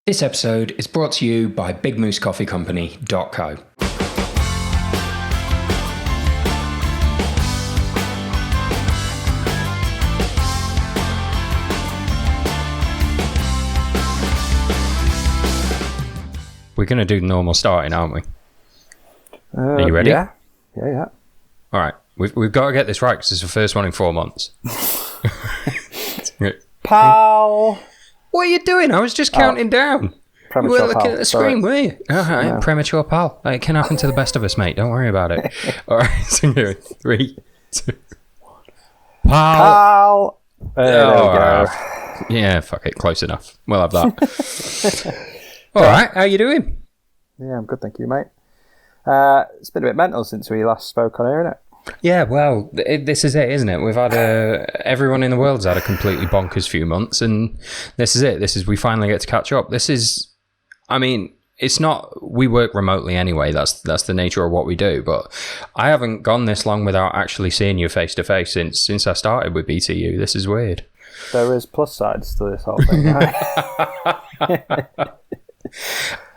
This episode is brought to you by BigMooseCoffeeCompany.co. We're going to do normal starting, aren't we? Are you ready? Yeah. All right. We've got to get this right because it's the first one in 4 months. Pal! What are you doing? I was just counting down. You were looking at the screen, were you? All right, no. Premature pal. It can happen to the best of us, mate. Don't worry about it. All right, so here, 3, 2, 1. Pal! There we go. Yeah, fuck it. Close enough. We'll have that. All right, how you doing? Yeah, I'm good, thank you, mate. It's been a bit mental since we last spoke on here, isn't it? Yeah, well, this is it, isn't it? We've had everyone in the world's had a completely bonkers few months, and this is it. We finally get to catch up. It's not, we work remotely anyway. That's the nature of what we do. But I haven't gone this long without actually seeing you face to face since I started with BTU. This is weird. There is plus sides to this whole thing, right?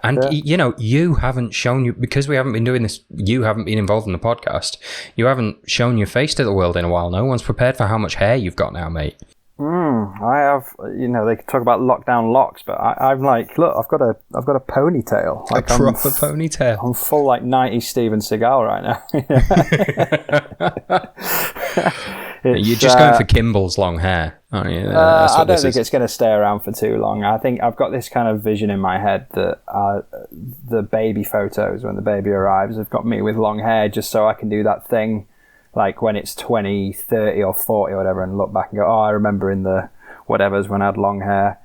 And, you haven't shown you, because we haven't been doing this, you haven't been involved in the podcast. You haven't shown your face to the world in a while. No one's prepared for how much hair you've got now, mate. I have, they talk about lockdown locks, but I'm like, look, I've got a ponytail. Like a proper ponytail. I'm full like 90s Steven Seagal right now. You're just going for Kimball's long hair, aren't you? I don't think it's going to stay around for too long. I think I've got this kind of vision in my head that the baby photos, when the baby arrives, have got me with long hair just so I can do that thing like when it's 20, 30 or 40 or whatever and look back and go, oh, I remember in the whatevers when I had long hair.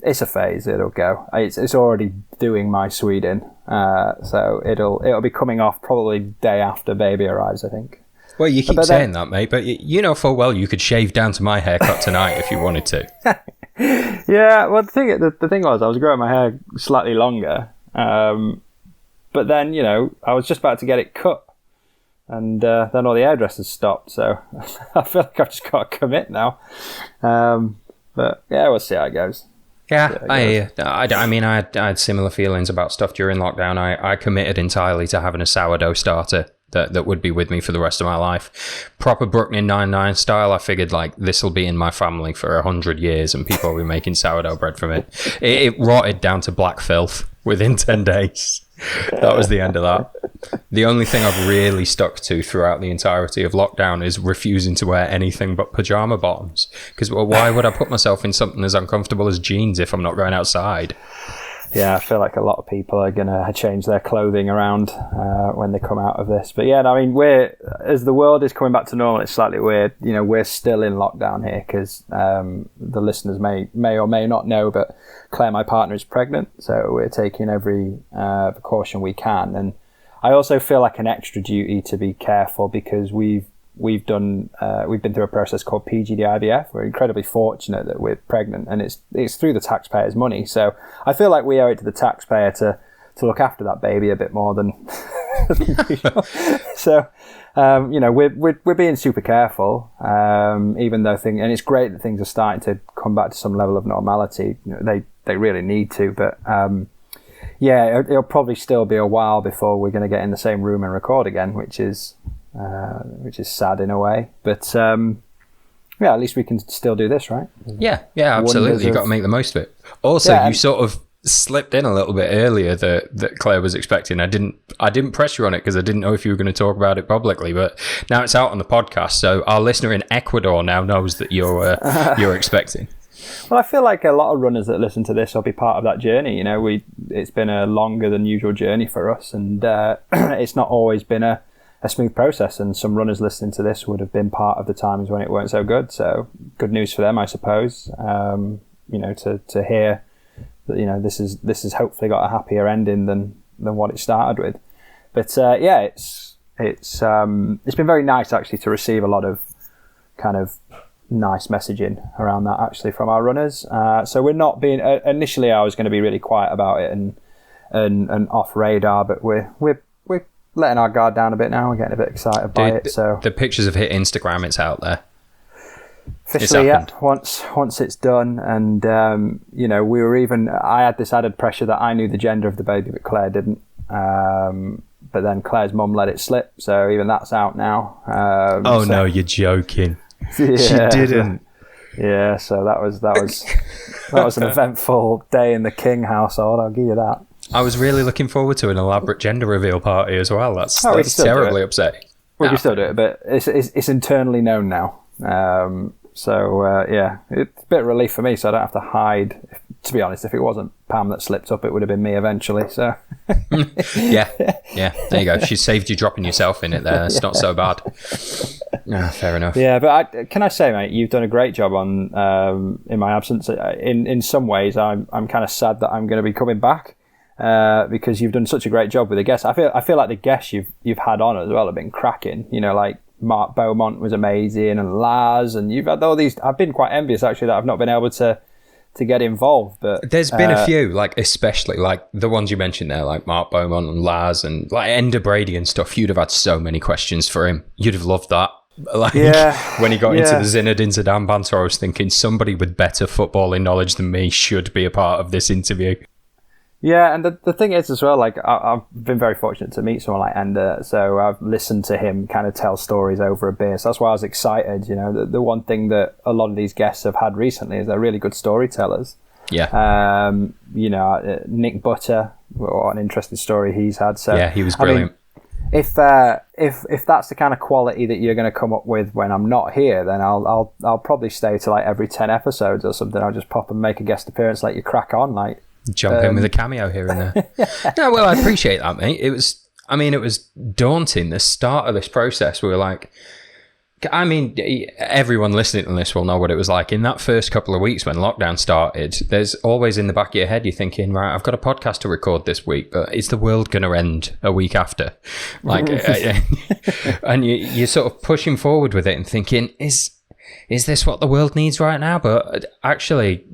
It's a phase, it'll go. It's already doing my Sweden. So it'll be coming off probably day after baby arrives, I think. Well, you keep saying that, mate, but you know full well you could shave down to my haircut tonight if you wanted to. Yeah, well, the thing was, I was growing my hair slightly longer, but then, I was just about to get it cut, and then all the hairdressers stopped, so I feel like I've just got to commit now. But yeah, we'll see how it goes. Yeah, I had similar feelings about stuff during lockdown. I committed entirely to having a sourdough starter that would be with me for the rest of my life. Proper Brooklyn Nine-Nine style. I figured like this will be in my family for 100 years and people will be making sourdough bread from it. It rotted down to black filth within 10 days. That was the end of that. The only thing I've really stuck to throughout the entirety of lockdown is refusing to wear anything but pajama bottoms. Because why would I put myself in something as uncomfortable as jeans if I'm not going outside? Yeah, I feel like a lot of people are going to change their clothing around when they come out of this. But yeah, as the world is coming back to normal, it's slightly weird. We're still in lockdown here because the listeners may or may not know, but Claire, my partner, is pregnant. So we're taking every precaution we can. And I also feel like an extra duty to be careful because we've been through a process called PGD-IVF. We're incredibly fortunate that we're pregnant, and it's through the taxpayers' money. So I feel like we owe it to the taxpayer to look after that baby a bit more than usual. So we're being super careful, even though and it's great that things are starting to come back to some level of normality. They really need to, but yeah, it'll probably still be a while before we're going to get in the same room and record again, which is sad in a way, but at least we can still do this, right? Yeah, absolutely. You've got to make the most of it. Also, you sort of slipped in a little bit earlier that Claire was expecting. I didn't press you on it because I didn't know if you were going to talk about it publicly, but now it's out on the podcast, so our listener in Ecuador now knows that you're expecting. Well, I feel like a lot of runners that listen to this will be part of that journey. It's been a longer than usual journey for us, and it's not always been a smooth process, and some runners listening to this would have been part of the times when it weren't so good. So good news for them, I suppose. To hear that this has hopefully got a happier ending than what it started with. But it's been very nice actually to receive a lot of kind of nice messaging around that actually from our runners. So we're not being initially I was going to be really quiet about it and off radar, but we're letting our guard down a bit now. We're getting a bit excited by it. So the pictures have hit Instagram. It's out there. Officially, yeah. Once it's done, and I had this added pressure that I knew the gender of the baby, but Claire didn't. But then Claire's mum let it slip, so even that's out now. No, you're joking. Yeah, she didn't. Yeah, so that was an eventful day in the King household. I'll give you that. I was really looking forward to an elaborate gender reveal party as well. That's terribly upsetting. We can still do it, but it's internally known now. It's a bit of relief for me, so I don't have to hide. To be honest, if it wasn't Pam that slipped up, it would have been me eventually. So yeah, there you go. She saved you dropping yourself in it there. It's not so bad. Fair enough. Yeah, but can I say, mate, you've done a great job on in my absence. In some ways, I'm kind of sad that I'm going to be coming back because you've done such a great job with the guests. I feel like the guests you've had on as well have been cracking. You know, like Mark Beaumont was amazing, and Lars, and you've had all these. I've been quite envious actually that I've not been able to get involved, but there's been a few, like especially like the ones you mentioned there, like Mark Beaumont and Lars and like Ender Brady and stuff. You'd have had so many questions for him. You'd have loved that. Like when he got into the Zinedine Zidane banter, I was thinking somebody with better footballing knowledge than me should be a part of this interview. Yeah, and the thing is as well, like I've been very fortunate to meet someone like Ender, so I've listened to him kind of tell stories over a beer. So that's why I was excited. You know, the one thing that a lot of these guests have had recently is they're really good storytellers. Yeah. Nick Butter, what an interesting story he's had. So yeah, he was brilliant. I mean, if that's the kind of quality that you're going to come up with when I'm not here, then I'll probably stay to like every 10 episodes or something. I'll just pop and make a guest appearance, let you crack on, like. Jump in with a cameo here and there. No, well, I appreciate that, mate. It was daunting. The start of this process, we were like, I mean, everyone listening to this will know what it was like. In that first couple of weeks when lockdown started, there's always in the back of your head, you're thinking, right, I've got a podcast to record this week, but is the world going to end a week after? Like, and you're sort of pushing forward with it and thinking, is this what the world needs right now? But actually,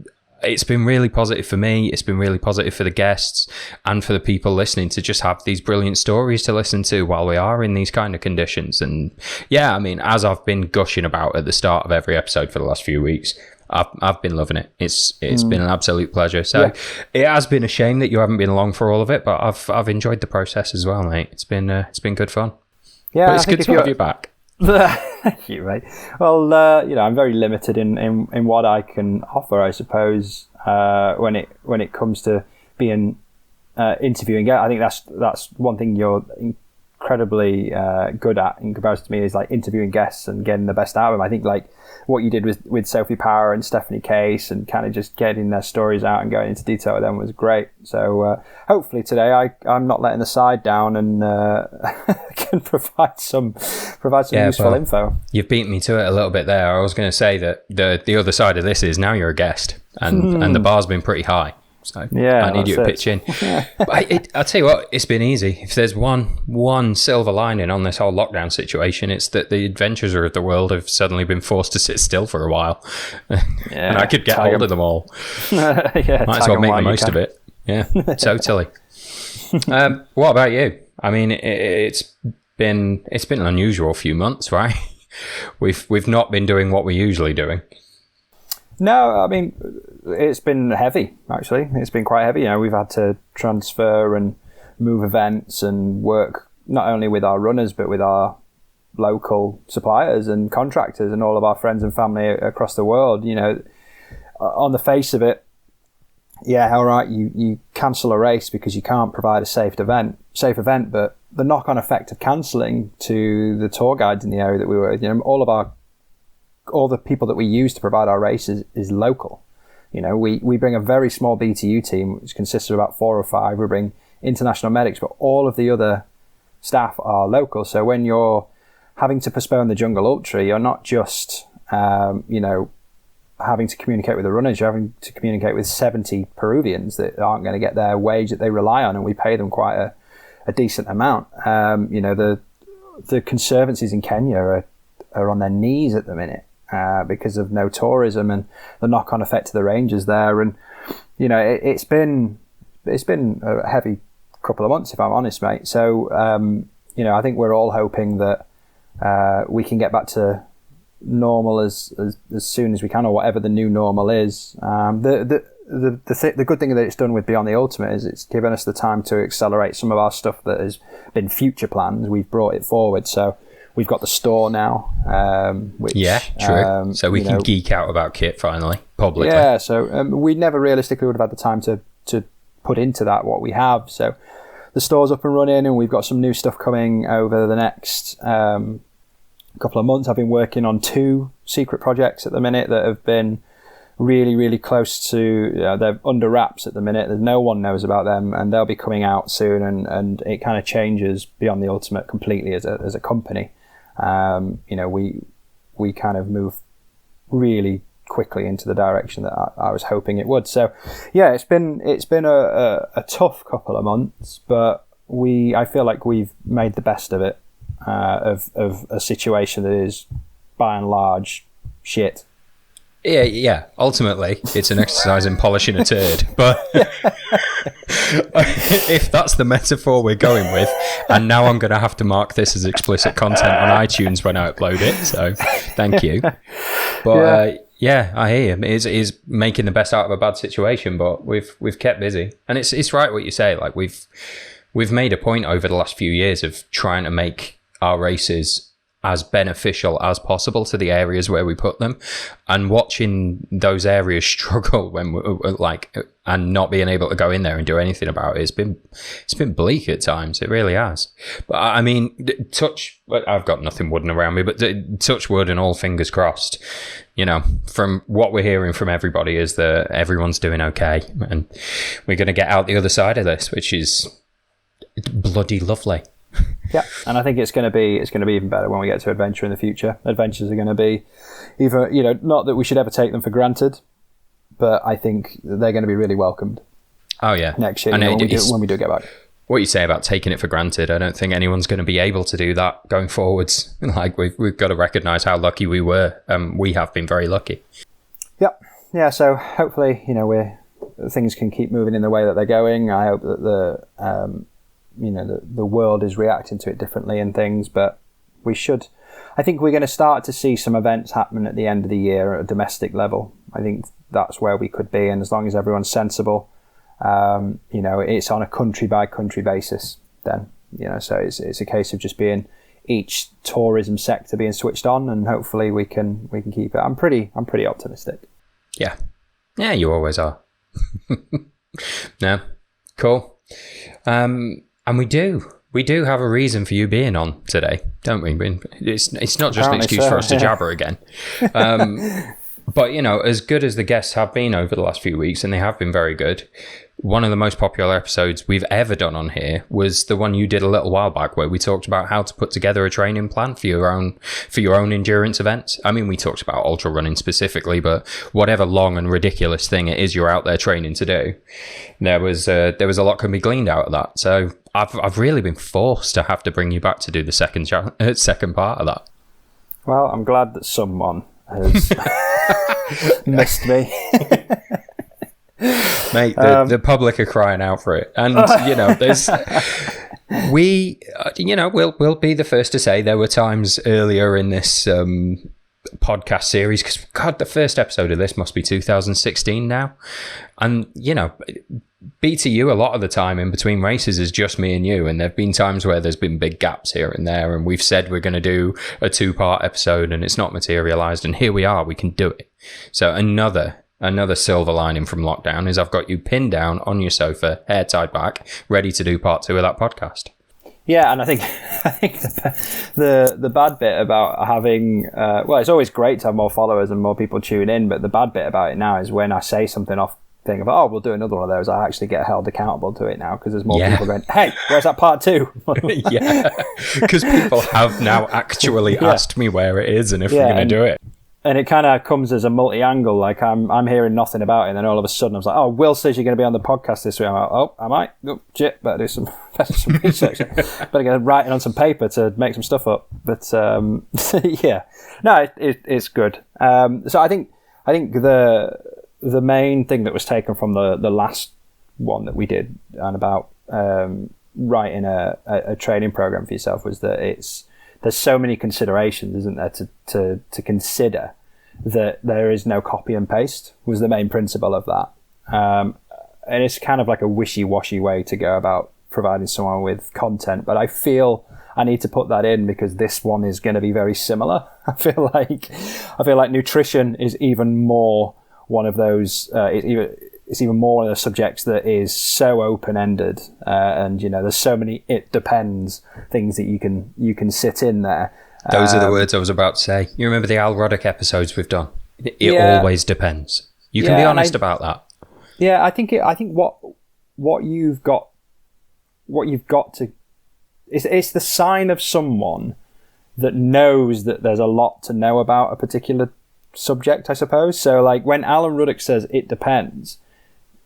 it's been really positive for me. It's been really positive for the guests and for the people listening to just have these brilliant stories to listen to while we are in these kind of conditions. And yeah, I mean, as I've been gushing about at the start of every episode for the last few weeks, I've been loving it. It's been an absolute pleasure. So It has been a shame that you haven't been along for all of it, but I've enjoyed the process as well, mate. It's been good fun. Yeah, but it's good to have you back. Thank you, mate. Well, I'm very limited in what I can offer, I suppose, when it comes to being interviewing. I think that's one thing you're incredibly good at in comparison to me, is like interviewing guests and getting the best out of them. I think like what you did with Sophie Power and Stephanie Case and kind of just getting their stories out and going into detail with them was great. So hopefully today I'm not letting the side down and can provide some useful info. You've beaten me to it a little bit there. I was going to say that the other side of this is now you're a guest and the bar's been pretty high. So I need you to pitch in. But I'll tell you what, it's been easy. If there's one silver lining on this whole lockdown situation, it's that the adventurer of the world have suddenly been forced to sit still for a while. And I could get hold of them all. Might as well make the most of it. Yeah, totally. What about you? I mean, it's been an unusual few months, right? We've not been doing what we're usually doing. No, I mean, it's been heavy, actually. It's been quite heavy. You know, we've had to transfer and move events and work not only with our runners, but with our local suppliers and contractors and all of our friends and family across the world. You know, on the face of it, yeah, all right, you cancel a race because you can't provide a safe event, but the knock-on effect of cancelling to the tour guides in the area that we were, you know, all the people that we use to provide our races is local. You know, we bring a very small BTU team, which consists of about 4 or 5. We bring international medics, but all of the other staff are local. So when you're having to postpone the Jungle Ultra, you're not just, having to communicate with the runners, you're having to communicate with 70 Peruvians that aren't going to get their wage that they rely on, and we pay them quite a decent amount. The conservancies in Kenya are on their knees at the minute. Because of no tourism and the knock-on effect to the rangers there, and it's been a heavy couple of months, if I'm honest, mate. So I think we're all hoping that we can get back to normal as soon as we can, or whatever the new normal is. The good thing that it's done with Beyond the Ultimate is it's given us the time to accelerate some of our stuff that has been future plans. We've brought it forward, so we've got the store now. Which, true. So we can geek out about kit finally, publicly. Yeah, so we never realistically would have had the time to put into that what we have. So the store's up and running, and we've got some new stuff coming over the next couple of months. I've been working on 2 secret projects at the minute that have been really, really close to, they're under wraps at the minute. No one knows about them, and they'll be coming out soon, and it kind of changes Beyond the Ultimate completely as a company. We kind of move really quickly into the direction that I was hoping it would. So yeah, it's been a tough couple of months, but I feel like we've made the best of it, of a situation that is by and large shit. Yeah. Ultimately, it's an exercise in polishing a turd. But if that's the metaphor we're going with, and now I'm going to have to mark this as explicit content on iTunes when I upload it. So thank you. But I hear you. It is making the best out of a bad situation, but we've kept busy, and it's right what you say. Like we've made a point over the last few years of trying to make our races as beneficial as possible to the areas where we put them, and watching those areas struggle when we're and not being able to go in there and do anything about it, it's been bleak at times. It really has. But I mean, I've got nothing wooden around me, but touch wood and all fingers crossed, from what we're hearing from everybody is that everyone's doing okay, and we're going to get out the other side of this, which is bloody lovely. Yeah, and I think it's going to be even better when we get to adventure in the future. Adventures are going to be either, not that we should ever take them for granted, but I think they're going to be really welcomed. Oh yeah, next year, when we do get back. What you say about taking it for granted, I don't think anyone's going to be able to do that going forwards. Like we've got to recognise how lucky we were. We have been very lucky. Yeah. So hopefully, things can keep moving in the way that they're going. I hope that the world is reacting to it differently and things, but I think we're going to start to see some events happen at the end of the year at a domestic level. I think that's where we could be, and as long as everyone's sensible, it's on a country by country basis then, so it's a case of just being each tourism sector being switched on, and hopefully we can keep it. I'm pretty optimistic. Yeah, you always are. No, cool. And we do have a reason for you being on today, don't we? It's not just an excuse for us to jabber again. But, as good as the guests have been over the last few weeks, and they have been very good, one of the most popular episodes we've ever done on here was the one you did a little while back, where we talked about how to put together a training plan for your own endurance events. I mean, we talked about ultra running specifically, but whatever long and ridiculous thing it is you're out there training to do, there was a lot can be gleaned out of that. So I've really been forced to have to bring you back to do the second part of that. Well, I'm glad that someone has missed me. Mate, the public are crying out for it, and there's we'll be the first to say there were times earlier in this podcast series, because God, the first episode of this must be 2016 now, and BTU a lot of the time in between races is just me and you, and there've been times where there's been big gaps here and there, and we've said we're going to do a 2-part episode and it's not materialized, and here we are, we can do it. So another silver lining from lockdown is I've got you pinned down on your sofa, hair tied back, ready to do part 2 of that podcast. Yeah, and I think the bad bit about having it's always great to have more followers and more people tune in, but the bad bit about it now is when I say something off thing of we'll do another one of those, I actually get held accountable to it now, because there's more people going, hey, where's that part 2? Yeah, because people have now actually asked me where it is and if we're going to do it. And it kind of comes as a multi-angle. Like I'm hearing nothing about it, and then all of a sudden I was like, "Oh, Will says you're going to be on the podcast this week." I'm like, "Oh, am I? Oh, shit! Better do some research. Better get writing on some paper to make some stuff up." But yeah, no, it's good. So I think the main thing that was taken from the last one that we did, and about writing a training program for yourself, was that there's so many considerations, isn't there, to consider, that there is no copy and paste was the main principle of that. And it's kind of like a wishy-washy way to go about providing someone with content, but I feel I need to put that in because this one is going to be very similar. I feel like nutrition is even more one of those. It's even more one of the subjects that is so open-ended, and there's so many "it depends" things that you can sit in there. Those are the words I was about to say. You remember the Al Ruddock episodes we've done? It always depends. You can be honest about that. Yeah, I think what you've got to. It's the sign of someone that knows that there's a lot to know about a particular subject, I suppose. So like when Alan Ruddock says it depends,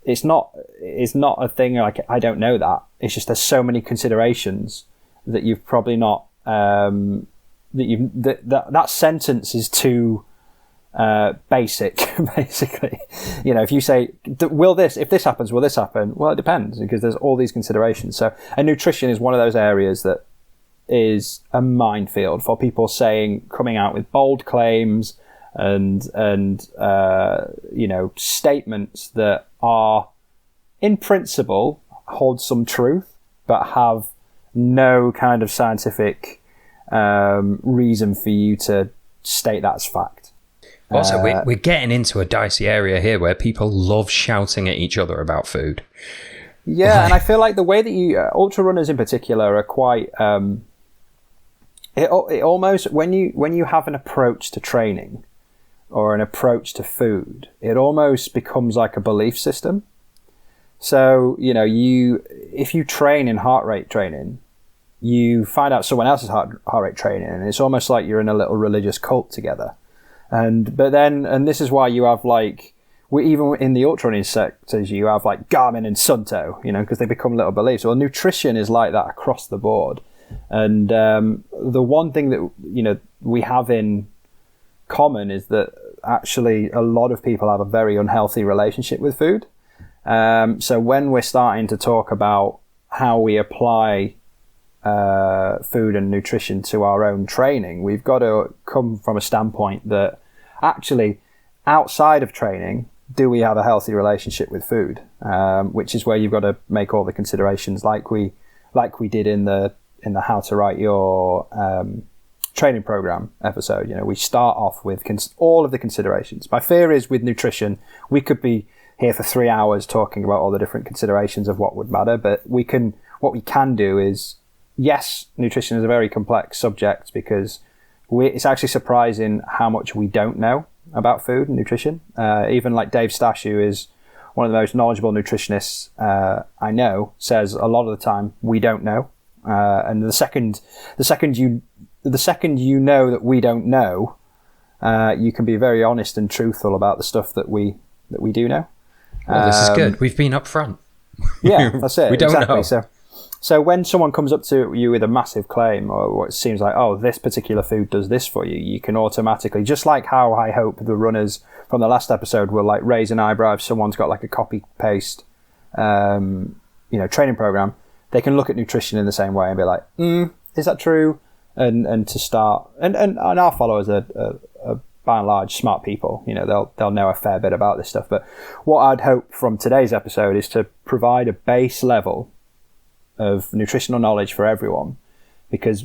it's not a thing like I don't know that. It's just there's so many considerations that you've probably not that sentence is too basic, basically. If you say, if this happens, will this happen? Well, it depends, because there's all these considerations. So, and nutrition is one of those areas that is a minefield for people coming out with bold claims and statements that are, in principle, hold some truth, but have no kind of scientific reason for you to state that as fact. Also, we're getting into a dicey area here where people love shouting at each other about food. Yeah, and I feel like the way that ultra runners in particular are quite. It almost when you have an approach to training or an approach to food, it almost becomes like a belief system. So if you train in heart rate training, you find out someone else's heart rate training, and it's almost like you're in a little religious cult together. And this is why you have even in the ultra running sectors, you have like Garmin and Sunto, because they become little beliefs. Well, nutrition is like that across the board. And the one thing that we have in common is that actually a lot of people have a very unhealthy relationship with food. So when we're starting to talk about how we apply food and nutrition to our own training, we've got to come from a standpoint that actually outside of training, do we have a healthy relationship with food? Which is where you've got to make all the considerations like we did in the How to Write Your training program episode. We start off with all of the considerations. My fear is with nutrition, we could be here for 3 hours talking about all the different considerations of what would matter, but what we can do is, yes, nutrition is a very complex subject because it's actually surprising how much we don't know about food and nutrition. Even like Dave Stash, who is one of the most knowledgeable nutritionists I know, says a lot of the time we don't know. And the second you know that we don't know, you can be very honest and truthful about the stuff that we do know. Well, this is good. We've been upfront. Yeah, that's it. We don't exactly. know. So when someone comes up to you with a massive claim, or what seems like, oh, this particular food does this for you, you can automatically, just like how I hope the runners from the last episode will like raise an eyebrow if someone's got like a copy paste, training program, they can look at nutrition in the same way and be like, is that true? And to start, and our followers are by and large smart people. They'll know a fair bit about this stuff. But what I'd hope from today's episode is to provide a base level of nutritional knowledge for everyone, because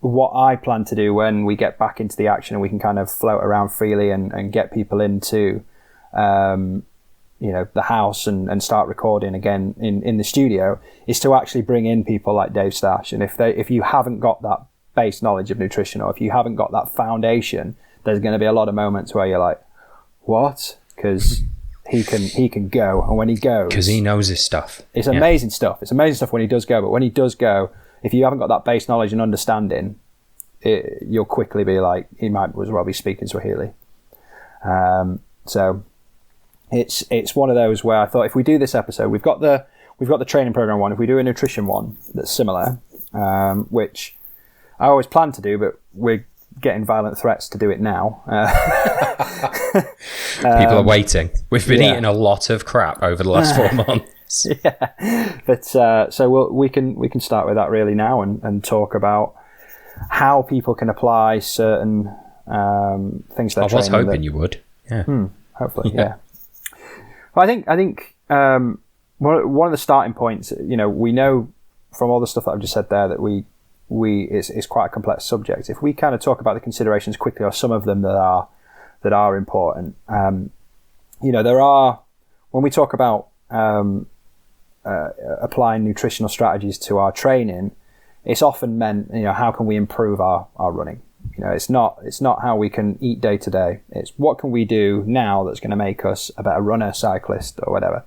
what I plan to do when we get back into the action and we can kind of float around freely and get people into the house and start recording again in the studio, is to actually bring in people like Dave Stash. And if you haven't got that base knowledge of nutrition, or if you haven't got that foundation, there's going to be a lot of moments where you're like, what? Because he can go, and when he goes, because he knows his stuff, it's amazing stuff. It's amazing stuff when he does go. But when he does go, if you haven't got that base knowledge and understanding, you'll quickly be like, he might as well be speaking Swahili. So it's one of those where I thought, if we do this episode, we've got the training program one. If we do a nutrition one that's similar, which I always plan to do, but we're getting violent threats to do it now. People are waiting. We've been eating a lot of crap over the last 4 months. Yeah, but so we can start with that really now and talk about how people can apply certain things to their training. I was hoping you would. Yeah. Hopefully, yeah. Well, I think one of the starting points, we know from all the stuff that I've just said there that it's quite a complex subject. If we kind of talk about the considerations quickly, or some of them that are important, there are, when we talk about applying nutritional strategies to our training, it's often meant, how can we improve our running? It's not how we can eat day to day. It's what can we do now that's going to make us a better runner, cyclist, or whatever.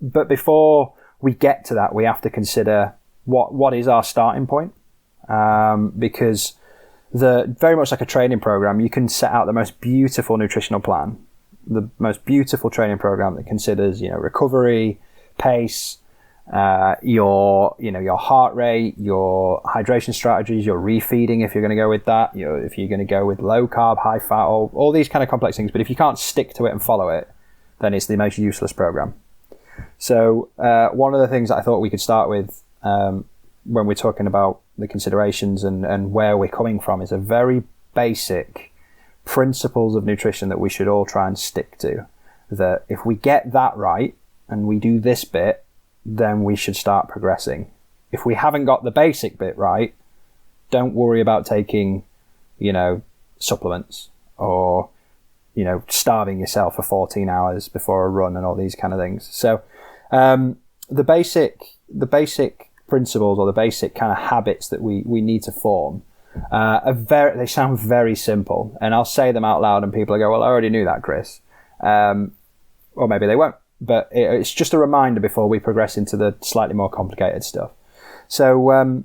But before we get to that, we have to consider what is our starting point, because very much like a training program, you can set out the most beautiful nutritional plan, the most beautiful training program that considers recovery, pace, your heart rate, your hydration strategies, your refeeding if you're going to go with that, if you're going to go with low carb, high fat, all these kind of complex things. But if you can't stick to it and follow it, then it's the most useless program. So one of the things that I thought we could start with when we're talking about the considerations and where we're coming from is a very basic principles of nutrition that we should all try and stick to. That if we get that right and we do this bit, then we should start progressing. If we haven't got the basic bit right, don't worry about taking, supplements or, starving yourself for 14 hours before a run and all these kind of things. So the basic principles or the basic kind of habits that we need to form they sound very simple, and I'll say them out loud and people will go, well, I already knew that, Kris. Or maybe they won't. But it's just a reminder before we progress into the slightly more complicated stuff. So 1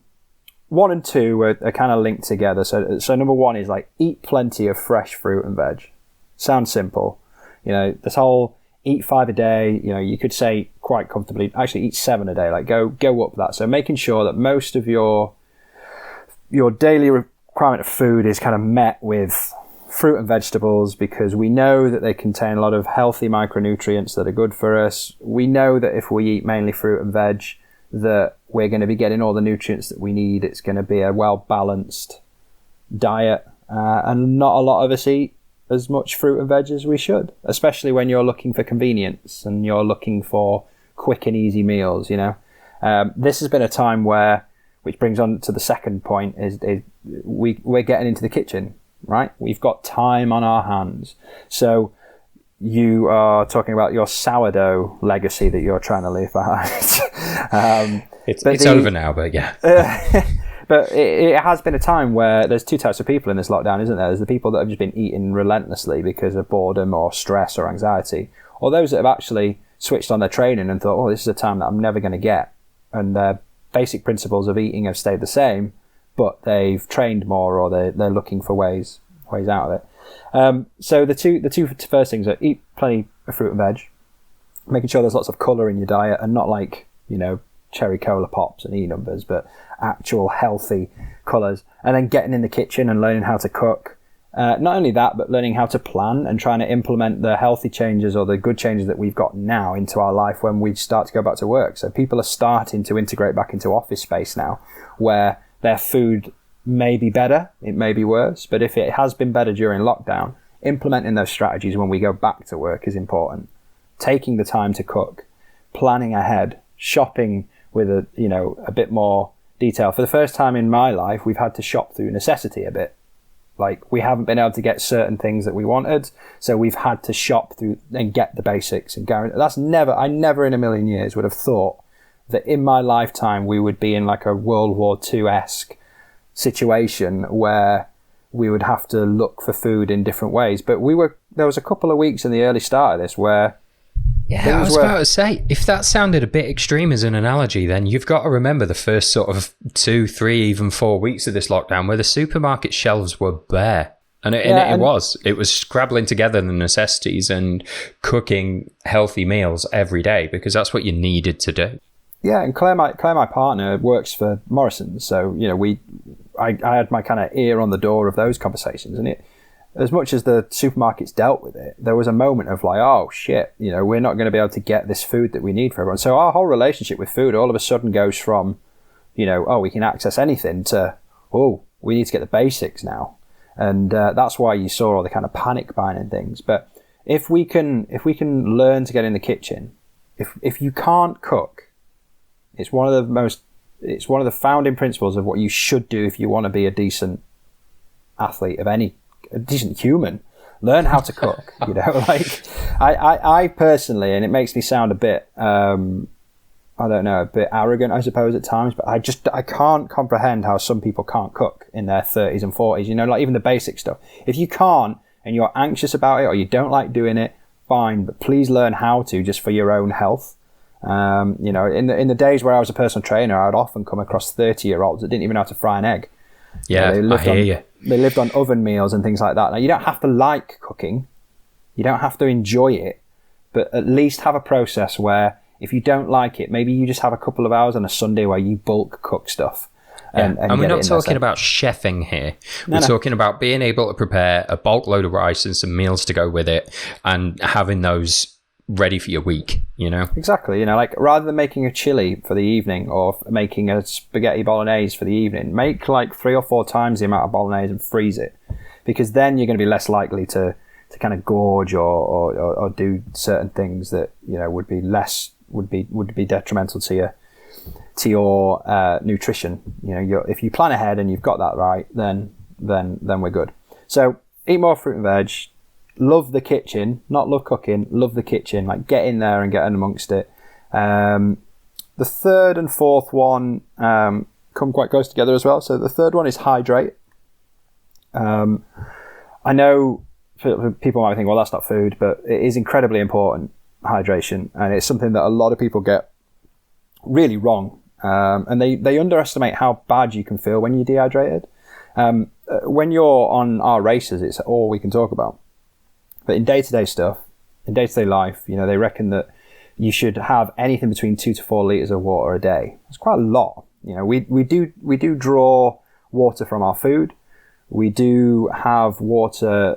and 2 are kind of linked together. So number 1 is eat plenty of fresh fruit and veg. Sounds simple. This whole eat 5 a day, you could say quite comfortably, actually eat 7 a day, go up that. So making sure that most of your daily requirement of food is kind of met with fruit and vegetables, because we know that they contain a lot of healthy micronutrients that are good for us. We know that if we eat mainly fruit and veg, that we're going to be getting all the nutrients that we need. It's going to be a well-balanced diet, and not a lot of us eat as much fruit and veg as we should, especially when you're looking for convenience and you're looking for quick and easy meals. This has been a time which brings on to the second point, is we're getting into the kitchen. Right, we've got time on our hands. So you are talking about your sourdough legacy that you're trying to leave behind. It's over now, but yeah. But it has been a time where there's 2 types of people in this lockdown, isn't there? There's the people that have just been eating relentlessly because of boredom or stress or anxiety, or those that have actually switched on their training and thought, this is a time that I'm never going to get, and their basic principles of eating have stayed the same, but they've trained more, or they're looking for ways out of it. So the two first things are eat plenty of fruit and veg, making sure there's lots of colour in your diet, and not cherry cola pops and e-numbers, but actual healthy colours. And then getting in the kitchen and learning how to cook. Not only that, but learning how to plan and trying to implement the healthy changes or the good changes that we've got now into our life when we start to go back to work. So people are starting to integrate back into office space now, where their food may be better, it may be worse, but if it has been better during lockdown, implementing those strategies when we go back to work is important. Taking the time to cook, planning ahead, shopping with a bit more detail. For the first time in my life, we've had to shop through necessity a bit. We haven't been able to get certain things that we wanted, so we've had to shop through and get the basics. And I never in a million years would have thought that in my lifetime we would be in a World War II-esque situation where we would have to look for food in different ways. But there was a couple of weeks in the early start of this where I was about to say, if that sounded a bit extreme as an analogy, then you've got to remember the first sort of 2, 3, even 4 weeks of this lockdown where the supermarket shelves were bare. And it was scrabbling together the necessities and cooking healthy meals every day, because that's what you needed to do. Yeah, and Claire, my partner, works for Morrison's, so I had my kind of ear on the door of those conversations, and as much as the supermarkets dealt with it, there was a moment of oh shit, we're not going to be able to get this food that we need for everyone. So our whole relationship with food all of a sudden goes from, we can access anything, to We need to get the basics now. And that's why you saw all the kind of panic buying and things. But if we can learn to get in the kitchen, if you can't cook, it's one of the founding principles of what you should do if you want to be a decent athlete a decent human. Learn how to cook. Like I personally, and it makes me sound a bit a bit arrogant, I suppose, at times, but I can't comprehend how some people can't cook in their 30s and 40s, like even the basic stuff. If you can't, and you're anxious about it, or you don't like doing it, fine, but please learn how to, just for your own health. In the days where I was a personal trainer, I would often come across 30-year-olds that didn't even know how to fry an egg. Yeah, I hear you. They lived on oven meals and things like that. Now, you don't have to like cooking. You don't have to enjoy it, but at least have a process where if you don't like it, maybe you just have a couple of hours on a Sunday where you bulk cook stuff. And we're not talking about chefing here. We're talking about being able to prepare a bulk load of rice and some meals to go with it and having those ready for your week, Exactly. Like rather than making a chili for the evening or making a spaghetti bolognese for the evening, make like 3 or 4 times the amount of bolognese and freeze it, because then you're going to be less likely to kind of gorge or do certain things that would be detrimental to your nutrition. If you plan ahead and you've got that right, then we're good. So eat more fruit and veg. Love the kitchen, not love cooking, love the kitchen, like get in there and get in amongst it. The third and fourth one come quite close together as well. So the third one is hydrate. I know people might think, well, that's not food, but it is incredibly important, hydration, and it's something that a lot of people get really wrong. And they underestimate how bad you can feel when you're dehydrated. When you're on our races, it's all we can talk about. But in day-to-day stuff, in day-to-day life, they reckon that you should have anything between 2 to 4 litres of water a day. It's quite a lot. We do draw water from our food. We do have water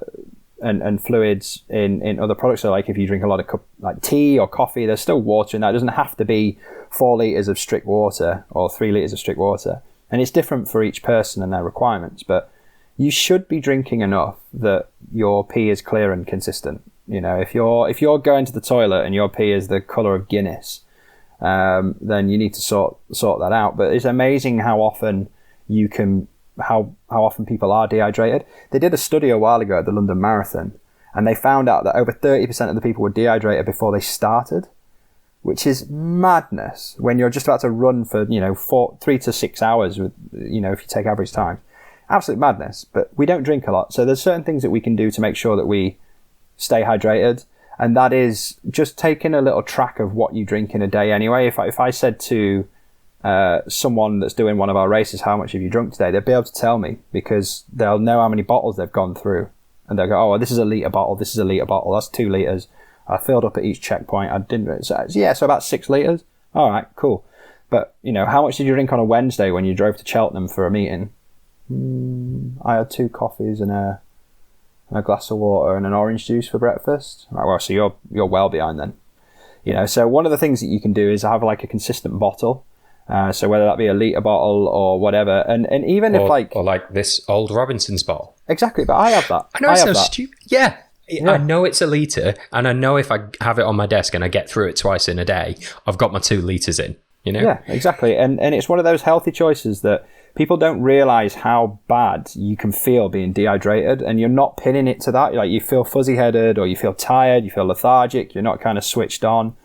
and fluids in other products. So like if you drink a lot of like tea or coffee, there's still water in that. It doesn't have to be 4 litres of strict water or 3 litres of strict water. And it's different for each person and their requirements. But you should be drinking enough that your pee is clear and consistent. If you're going to the toilet and your pee is the colour of Guinness, then you need to sort that out. But it's amazing how often how often people are dehydrated. They did a study a while ago at the London Marathon, and they found out that over 30% of the people were dehydrated before they started, which is madness when you're just about to run for 3 to 6 hours with if you take average time. Absolute madness. But we don't drink a lot, so there's certain things that we can do to make sure that we stay hydrated, and that is just taking a little track of what you drink in a day anyway. If I said to someone that's doing one of our races, how much have you drunk today, they'll be able to tell me, because they'll know how many bottles they've gone through, and they'll go, oh, well, this is a litre bottle, this is a litre bottle, that's 2 litres. I filled up at each checkpoint. I didn't. So about 6 litres. All right, cool. But how much did you drink on a Wednesday when you drove to Cheltenham for a meeting? I had 2 coffees and a glass of water and an orange juice for breakfast. Right, well, so you're well behind then. So one of the things that you can do is have like a consistent bottle. So whether that be a litre bottle or whatever, and even if or like this old Robinson's bottle. Exactly, but I have that. I know, it's so stupid. Yeah. I know it's a litre, and I know if I have it on my desk and I get through it twice in a day, I've got my 2 litres in. Yeah, exactly. And it's one of those healthy choices that people don't realise how bad you can feel being dehydrated, and you're not pinning it to that. Like you feel fuzzy-headed, or you feel tired, you feel lethargic, you're not kind of switched on,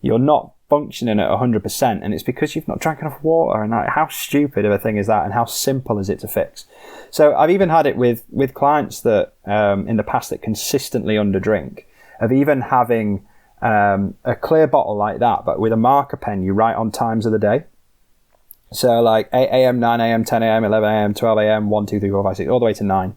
you're not functioning at 100%, and it's because you've not drank enough water. And like, how stupid of a thing is that, and how simple is it to fix? So I've even had it with clients that in the past that consistently underdrink, of even having a clear bottle like that, but with a marker pen you write on times of the day. So like 8 a.m, 9 a.m, 10 a.m, 11 a.m, 12 a.m, 1, 2, 3, 4, 5, 6, all the way to 9.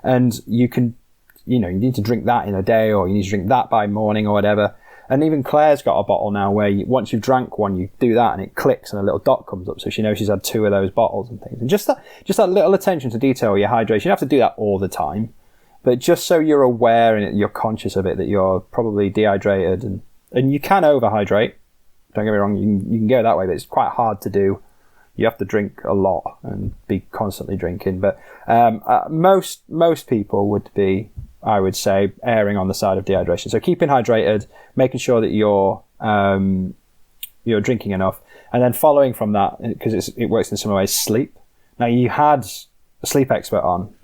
And you can, you need to drink that in a day, or you need to drink that by morning or whatever. And even Claire's got a bottle now where once you've drank one, you do that and it clicks and a little dot comes up, so she knows she's had 2 of those bottles and things. And just that little attention to detail with your hydration. You don't have to do that all the time, but just so you're aware and you're conscious of it, that you're probably dehydrated, and you can overhydrate. Don't get me wrong, you can go that way, but it's quite hard to do you have to drink a lot and be constantly drinking. But most people would be, I would say, erring on the side of dehydration. So keeping hydrated, making sure that you're drinking enough, and then following from that, because it works in similar ways, sleep. Now, you had a sleep expert on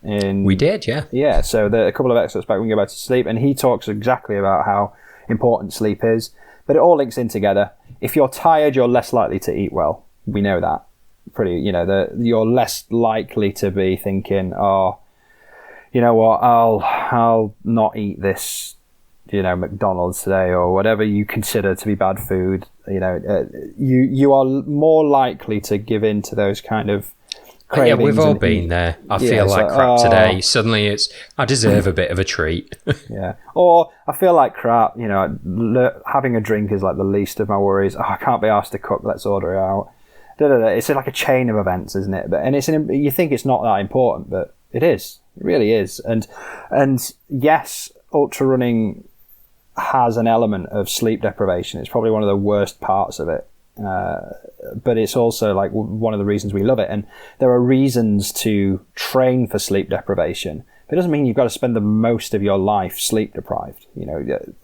we did, yeah. So a couple of experts back, we can go back to sleep, and he talks exactly about how important sleep is. But it all links in together. If you're tired, you're less likely to eat well. We know that. You're less likely to be thinking, oh, you know what, I'll not eat this, McDonald's today, or whatever you consider to be bad food. You are more likely to give in to those kind of cravings. Yeah, we've all been there. I feel like crap today. Suddenly I deserve a bit of a treat. Yeah. Or I feel like crap, having a drink is like the least of my worries. Oh, I can't be asked to cook, let's order it out. It's like a chain of events, isn't it? You think it's not that important, but it is. It really is. And yes, ultra running has an element of sleep deprivation. It's probably one of the worst parts of it. But it's also like one of the reasons we love it. And there are reasons to train for sleep deprivation. But it doesn't mean you've got to spend the most of your life sleep deprived.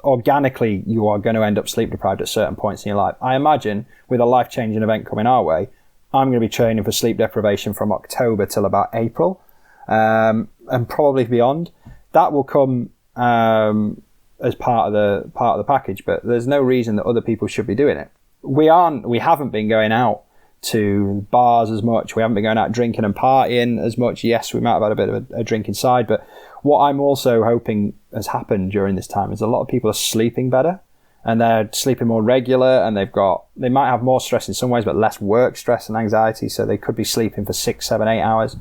Organically, you are going to end up sleep deprived at certain points in your life. I imagine with a life-changing event coming our way, I'm going to be training for sleep deprivation from October till about April, and probably beyond. That will come as part of the package, but there's no reason that other people should be doing it. We haven't been going out to bars as much. We haven't been going out drinking and partying as much. Yes, we might have had a bit of a drink inside, but what I'm also hoping has happened during this time is a lot of people are sleeping better, and they're sleeping more regular, and they might have more stress in some ways, but less work stress and anxiety. So they could be sleeping for 6, 7, 8 hours.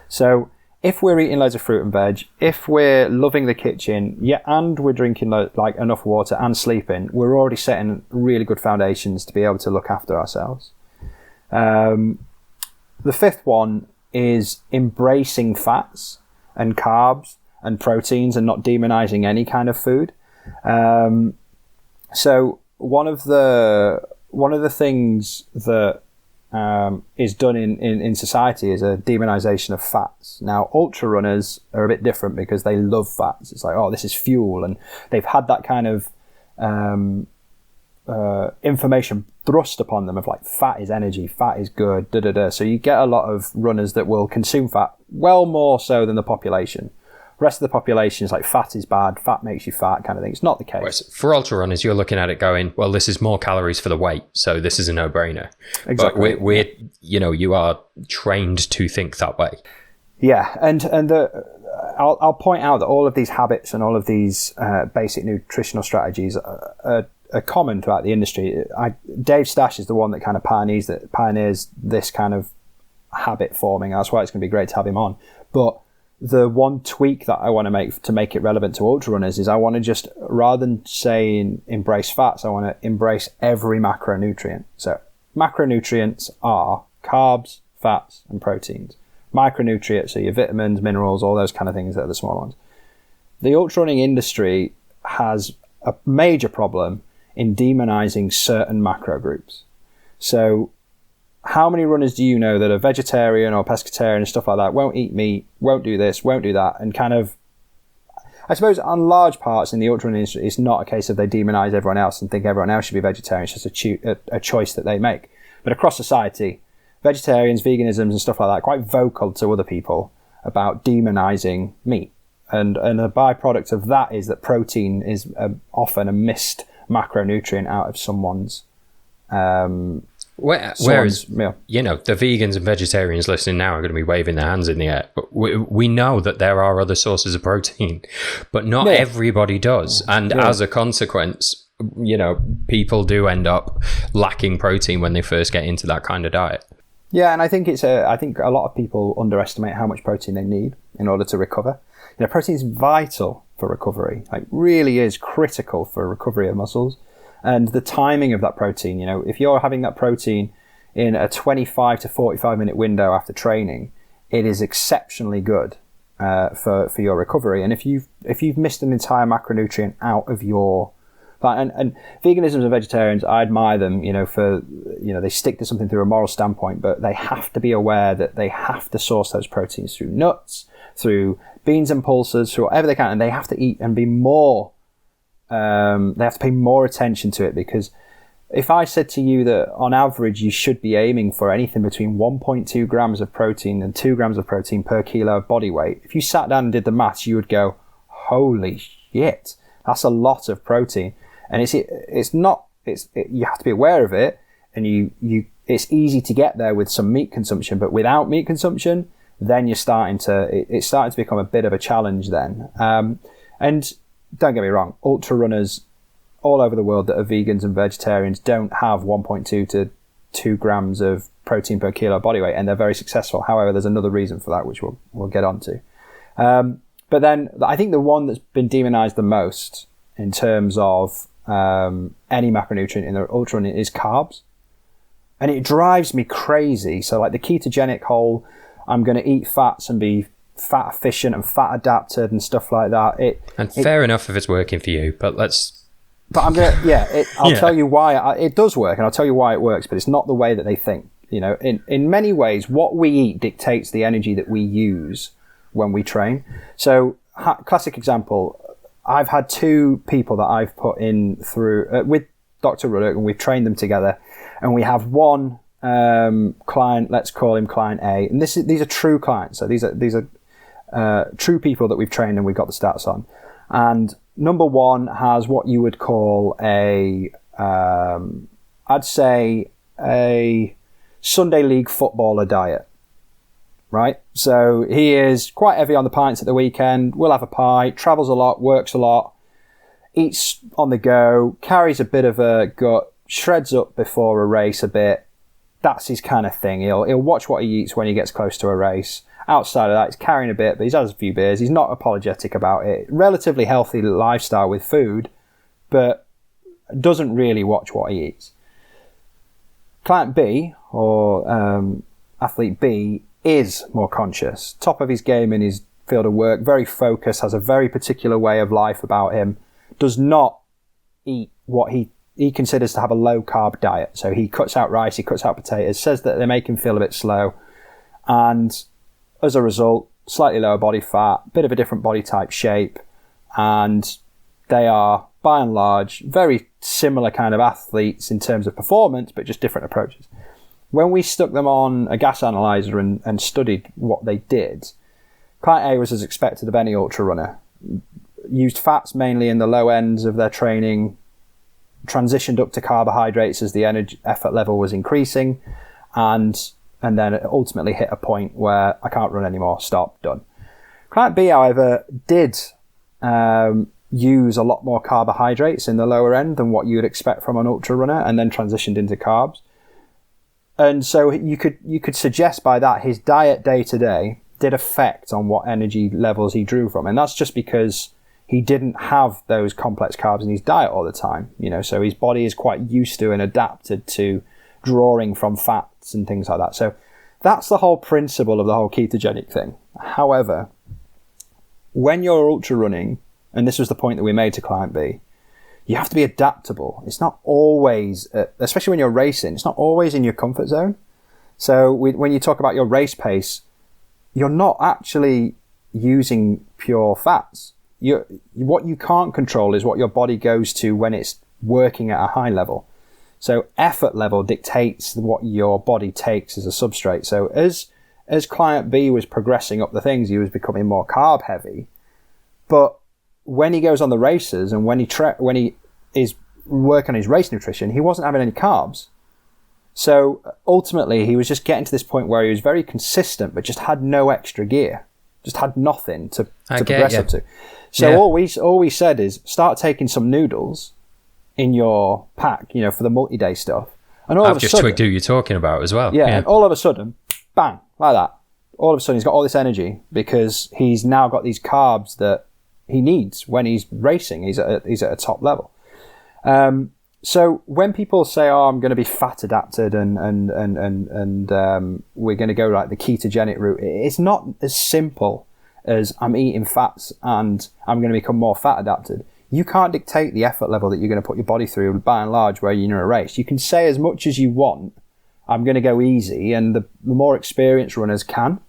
So if we're eating loads of fruit and veg, if we're loving the kitchen, and we're drinking like enough water and sleeping, we're already setting really good foundations to be able to look after ourselves. The fifth one is embracing fats and carbs and proteins and not demonizing any kind of food. So one of the things that is done in society is a demonization of fats. Now, ultra runners are a bit different because they love fats. It's like, oh, this is fuel, and they've had that kind of information thrust upon them of like, fat is energy, fat is good, So you get a lot of runners that will consume fat, well more so than the population. The rest of the population is like, fat is bad, fat makes you fat kind of thing. It's not the case. Whereas for ultra runners, you're looking at it going, well, this is more calories for the weight, so this is a no-brainer. Exactly. But you are trained to think that way. Yeah, and I'll point out that all of these habits and all of these basic nutritional strategies are common throughout the industry. Dave Stash is the one that kind of pioneers this kind of habit forming. That's why it's going to be great to have him on. But the one tweak that I want to make it relevant to ultra runners is I want to just, rather than saying embrace fats, I want to embrace every macronutrient. So macronutrients are carbs, fats, and proteins. Micronutrients are your vitamins, minerals, all those kind of things that are the small ones. The ultra running industry has a major problem in demonizing certain macro groups. So how many runners do you know that are vegetarian or pescatarian and stuff like that, won't eat meat, won't do this, won't do that, and kind of, I suppose on large parts in the ultra running industry, it's not a case of they demonize everyone else and think everyone else should be vegetarian. It's just a choice that they make. But across society, vegetarians, veganisms and stuff like that, quite vocal to other people about demonizing meat. And a byproduct of that is that protein is often a missed macronutrient out of someone's whereas, the vegans and vegetarians listening now are going to be waving their hands in the air. But we know that there are other sources of protein, but not everybody does. And as a consequence, people do end up lacking protein when they first get into that kind of diet. Yeah, and I think I think a lot of people underestimate how much protein they need in order to recover. Protein is vital for recovery. Like, really is critical for recovery of muscles. And the timing of that protein, if you're having that protein in a 25 to 45 minute window after training, it is exceptionally good for your recovery. And if you've missed an entire macronutrient out of your And veganism and vegetarians, I admire them, for, they stick to something through a moral standpoint, but they have to be aware that they have to source those proteins through nuts, through beans and pulses, through whatever they can, and they have to eat and be more, they have to pay more attention to it, because if I said to you that on average you should be aiming for anything between 1.2 grams of protein and 2 grams of protein per kilo of body weight, if you sat down and did the maths, you would go, holy shit, that's a lot of protein. And you have to be aware of it, and it's easy to get there with some meat consumption, but without meat consumption, then it's starting to become a bit of a challenge then. And don't get me wrong, ultra runners all over the world that are vegans and vegetarians don't have 1.2 to 2 grams of protein per kilo body weight, and they're very successful. However, there's another reason for that, which we'll get onto. But then I think the one that's been demonized the most in terms of any macronutrient in the ultra running is carbs. And it drives me crazy. So like the ketogenic whole, I'm going to eat fats and be fat efficient and fat adapted and stuff like that. Fair enough if it's working for you, but I'm gonna, I'll tell you why it does work, and I'll tell you why it works, but it's not the way that they think. In many ways, what we eat dictates the energy that we use when we train. So, classic example, I've had 2 people that I've put in through with Dr. Ruddock, and we've trained them together, and we have one client, let's call him client A, and these are true clients. So these are true people that we've trained and we've got the stats on. And number 1 has what you would call I'd say a Sunday league footballer diet, right? So he is quite heavy on the pints at the weekend, will have a pint, travels a lot, works a lot, eats on the go, carries a bit of a gut, shreds up before a race a bit. That's his kind of thing. He'll watch what he eats when he gets close to a race. Outside of that, he's carrying a bit, but he's had a few beers. He's not apologetic about it. Relatively healthy lifestyle with food, but doesn't really watch what he eats. Client B, or athlete B, is more conscious. Top of his game in his field of work, very focused, has a very particular way of life about him, does not eat what he considers to have a low-carb diet. So he cuts out rice, he cuts out potatoes, says that they make him feel a bit slow, and as a result, slightly lower body fat, bit of a different body type shape, and they are, by and large, very similar kind of athletes in terms of performance, but just different approaches. When we stuck them on a gas analyzer and studied what they did, client A was as expected of any ultra runner. Used fats mainly in the low ends of their training, transitioned up to carbohydrates as the energy effort level was increasing, and then it ultimately hit a point where I can't run anymore, stop, done. Client B, however, did use a lot more carbohydrates in the lower end than what you would expect from an ultra runner, and then transitioned into carbs. And so you could suggest by that his diet day to day did affect on what energy levels he drew from, and that's just because he didn't have those complex carbs in his diet all the time. So his body is quite used to and adapted to drawing from fats and things like that. So that's the whole principle of the whole ketogenic thing. However, when you're ultra running, and this was the point that we made to client B, you have to be adaptable. It's not always, especially when you're racing, it's not always in your comfort zone. So when you talk about your race pace, you're not actually using pure fats. What you can't control is what your body goes to when it's working at a high level. So effort level dictates what your body takes as a substrate. So as client B was progressing up the things, he was becoming more carb heavy. But when he goes on the races and when he is working on his race nutrition, he wasn't having any carbs. So ultimately, he was just getting to this point where he was very consistent, but just had no extra gear, just had nothing to progress up to. So all we said is start taking some noodles in your pack, for the multi-day stuff. And I've just twigged who you're talking about as well. Yeah, and all of a sudden, bang, like that. All of a sudden, he's got all this energy because he's now got these carbs that he needs when he's racing. He's at a top level. So when people say, "Oh, I'm going to be fat adapted and we're going to go like the ketogenic route," it's not as simple as I'm eating fats and I'm going to become more fat adapted. you can't dictate the effort level that you're going to put your body through by and large where you're in a race. You can say as much as you want, I'm going to go easy, and the more experienced runners can,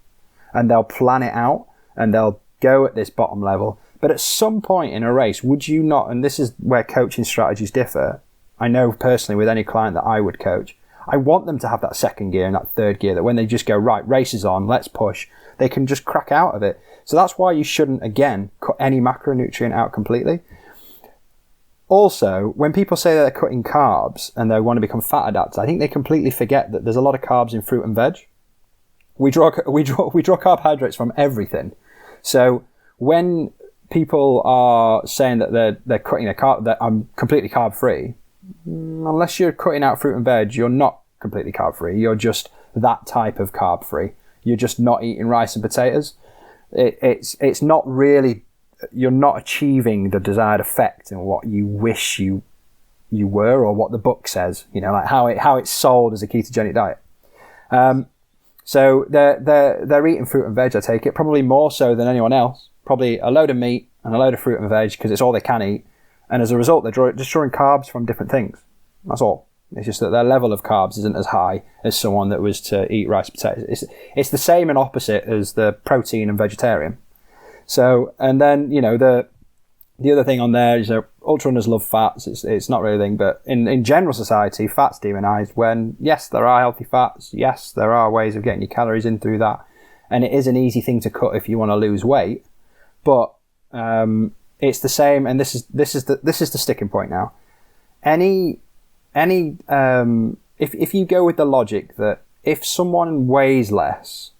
and they'll plan it out and they'll go at this bottom level. But at some point in a race, would you not, and this is where coaching strategies differ, I know personally with any client that I would coach, I want them to have that second gear and that third gear, that when they just go, right, race is on, let's push, they can just crack out of it. So that's why you shouldn't, again, cut any macronutrient out completely. Also, when people say they're cutting carbs and they want to become fat adapters, I think they completely forget that there's a lot of carbs in fruit and veg. We draw carbohydrates from everything. So when people are saying that they're cutting their carb, that I'm completely carb free, unless you're cutting out fruit and veg, you're not completely carb free. You're just that type of carb free. You're just not eating rice and potatoes. It's not really, you're not achieving the desired effect in what you wish you were, or what the book says, like how it's sold as a ketogenic diet. So they're eating fruit and veg, I take it, probably more so than anyone else. Probably a load of meat and a load of fruit and veg because it's all they can eat. And as a result, they're just drawing carbs from different things. That's all. It's just that their level of carbs isn't as high as someone that was to eat rice and potatoes. It's the same and opposite as the protein and vegetarian. So, and then, the other thing on there is ultra runners love fats. It's not really a thing, but in general society, fat's demonized when, yes, there are healthy fats. Yes, there are ways of getting your calories in through that. And it is an easy thing to cut if you want to lose weight. But it's the same, and this is the sticking point now. If you go with the logic that if someone weighs less,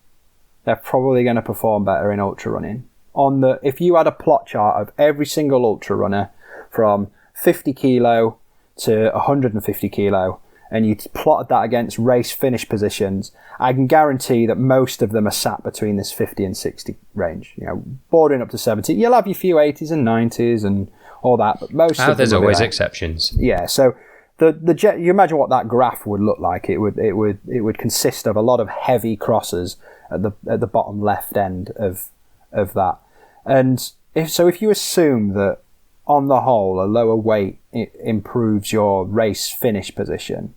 they're probably going to perform better in ultra running. If you had a plot chart of every single ultra runner from 50 kilo to 150 kilo, and you plotted that against race finish positions, I can guarantee that most of them are sat between this 50 and 60 range, bordering up to 70. You'll have your few 80s and 90s and all that, but most of them there's always exceptions. Yeah, so you imagine what that graph would look like. It would consist of a lot of heavy crosses at the bottom left end of that. And if you assume that on the whole a lower weight improves your race finish position,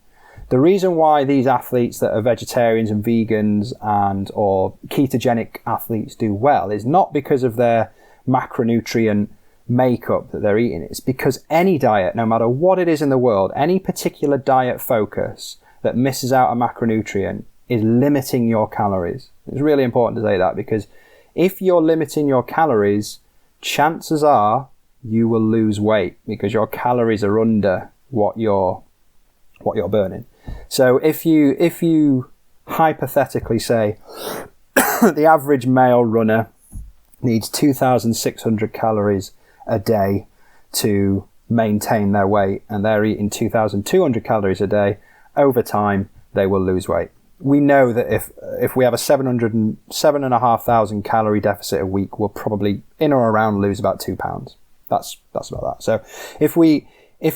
the reason why these athletes that are vegetarians and vegans or ketogenic athletes do well is not because of their macronutrient makeup that they're eating. It's because any diet, no matter what it is in the world, any particular diet focus that misses out a macronutrient is limiting your calories. It's really important to say that, because if you're limiting your calories, chances are you will lose weight because your calories are under what you're burning. So if you hypothetically say the average male runner needs 2,600 calories a day to maintain their weight, and they're eating 2,200 calories a day, over time they will lose weight. We know that if we have a 7,500 calorie deficit a week, we'll probably in or around lose about 2 pounds. That's about that. So if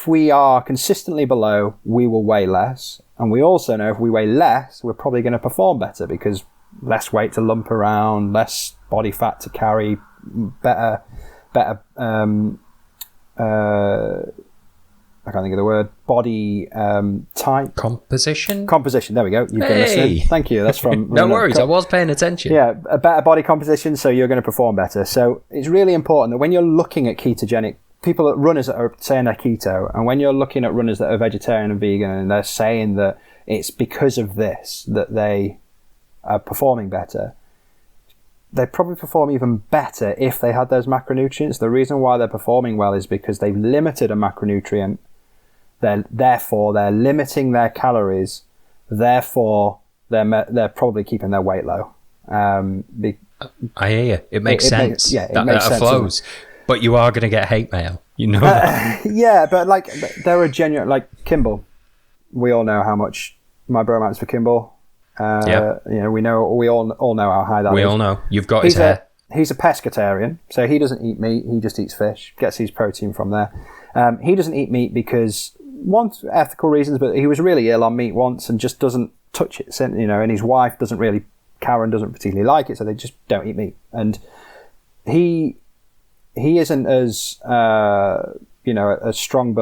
we are consistently below, we will weigh less. And we also know if we weigh less, we're probably going to perform better, because less weight to lump around, less body fat to carry, better I can't think of the word, body type. Composition? Composition, there we go. You've been listening. Thank you. That's from... No worries, I was paying attention. Yeah, a better body composition, so you're going to perform better. So it's really important that when you're looking at ketogenic, runners that are saying they're keto, and when you're looking at runners that are vegetarian and vegan, and they're saying that it's because of this that they are performing better, they probably perform even better if they had those macronutrients. The reason why they're performing well is because they've limited a macronutrient. Therefore, they're limiting their calories. Therefore, they're probably keeping their weight low. I hear you. It makes sense. It makes sense. Flows. But you are going to get hate mail. You know that. Yeah, but like there are genuine, like Kimball. We all know how much my bromance for Kimball. We all know how high that is. We all know. You've got his hair. He's a pescatarian, so he doesn't eat meat. He just eats fish. Gets his protein from there. He doesn't eat meat because, one, ethical reasons, but he was really ill on meat once and just doesn't touch it. And his wife Karen doesn't particularly like it, so they just don't eat meat. And he he isn't as a strong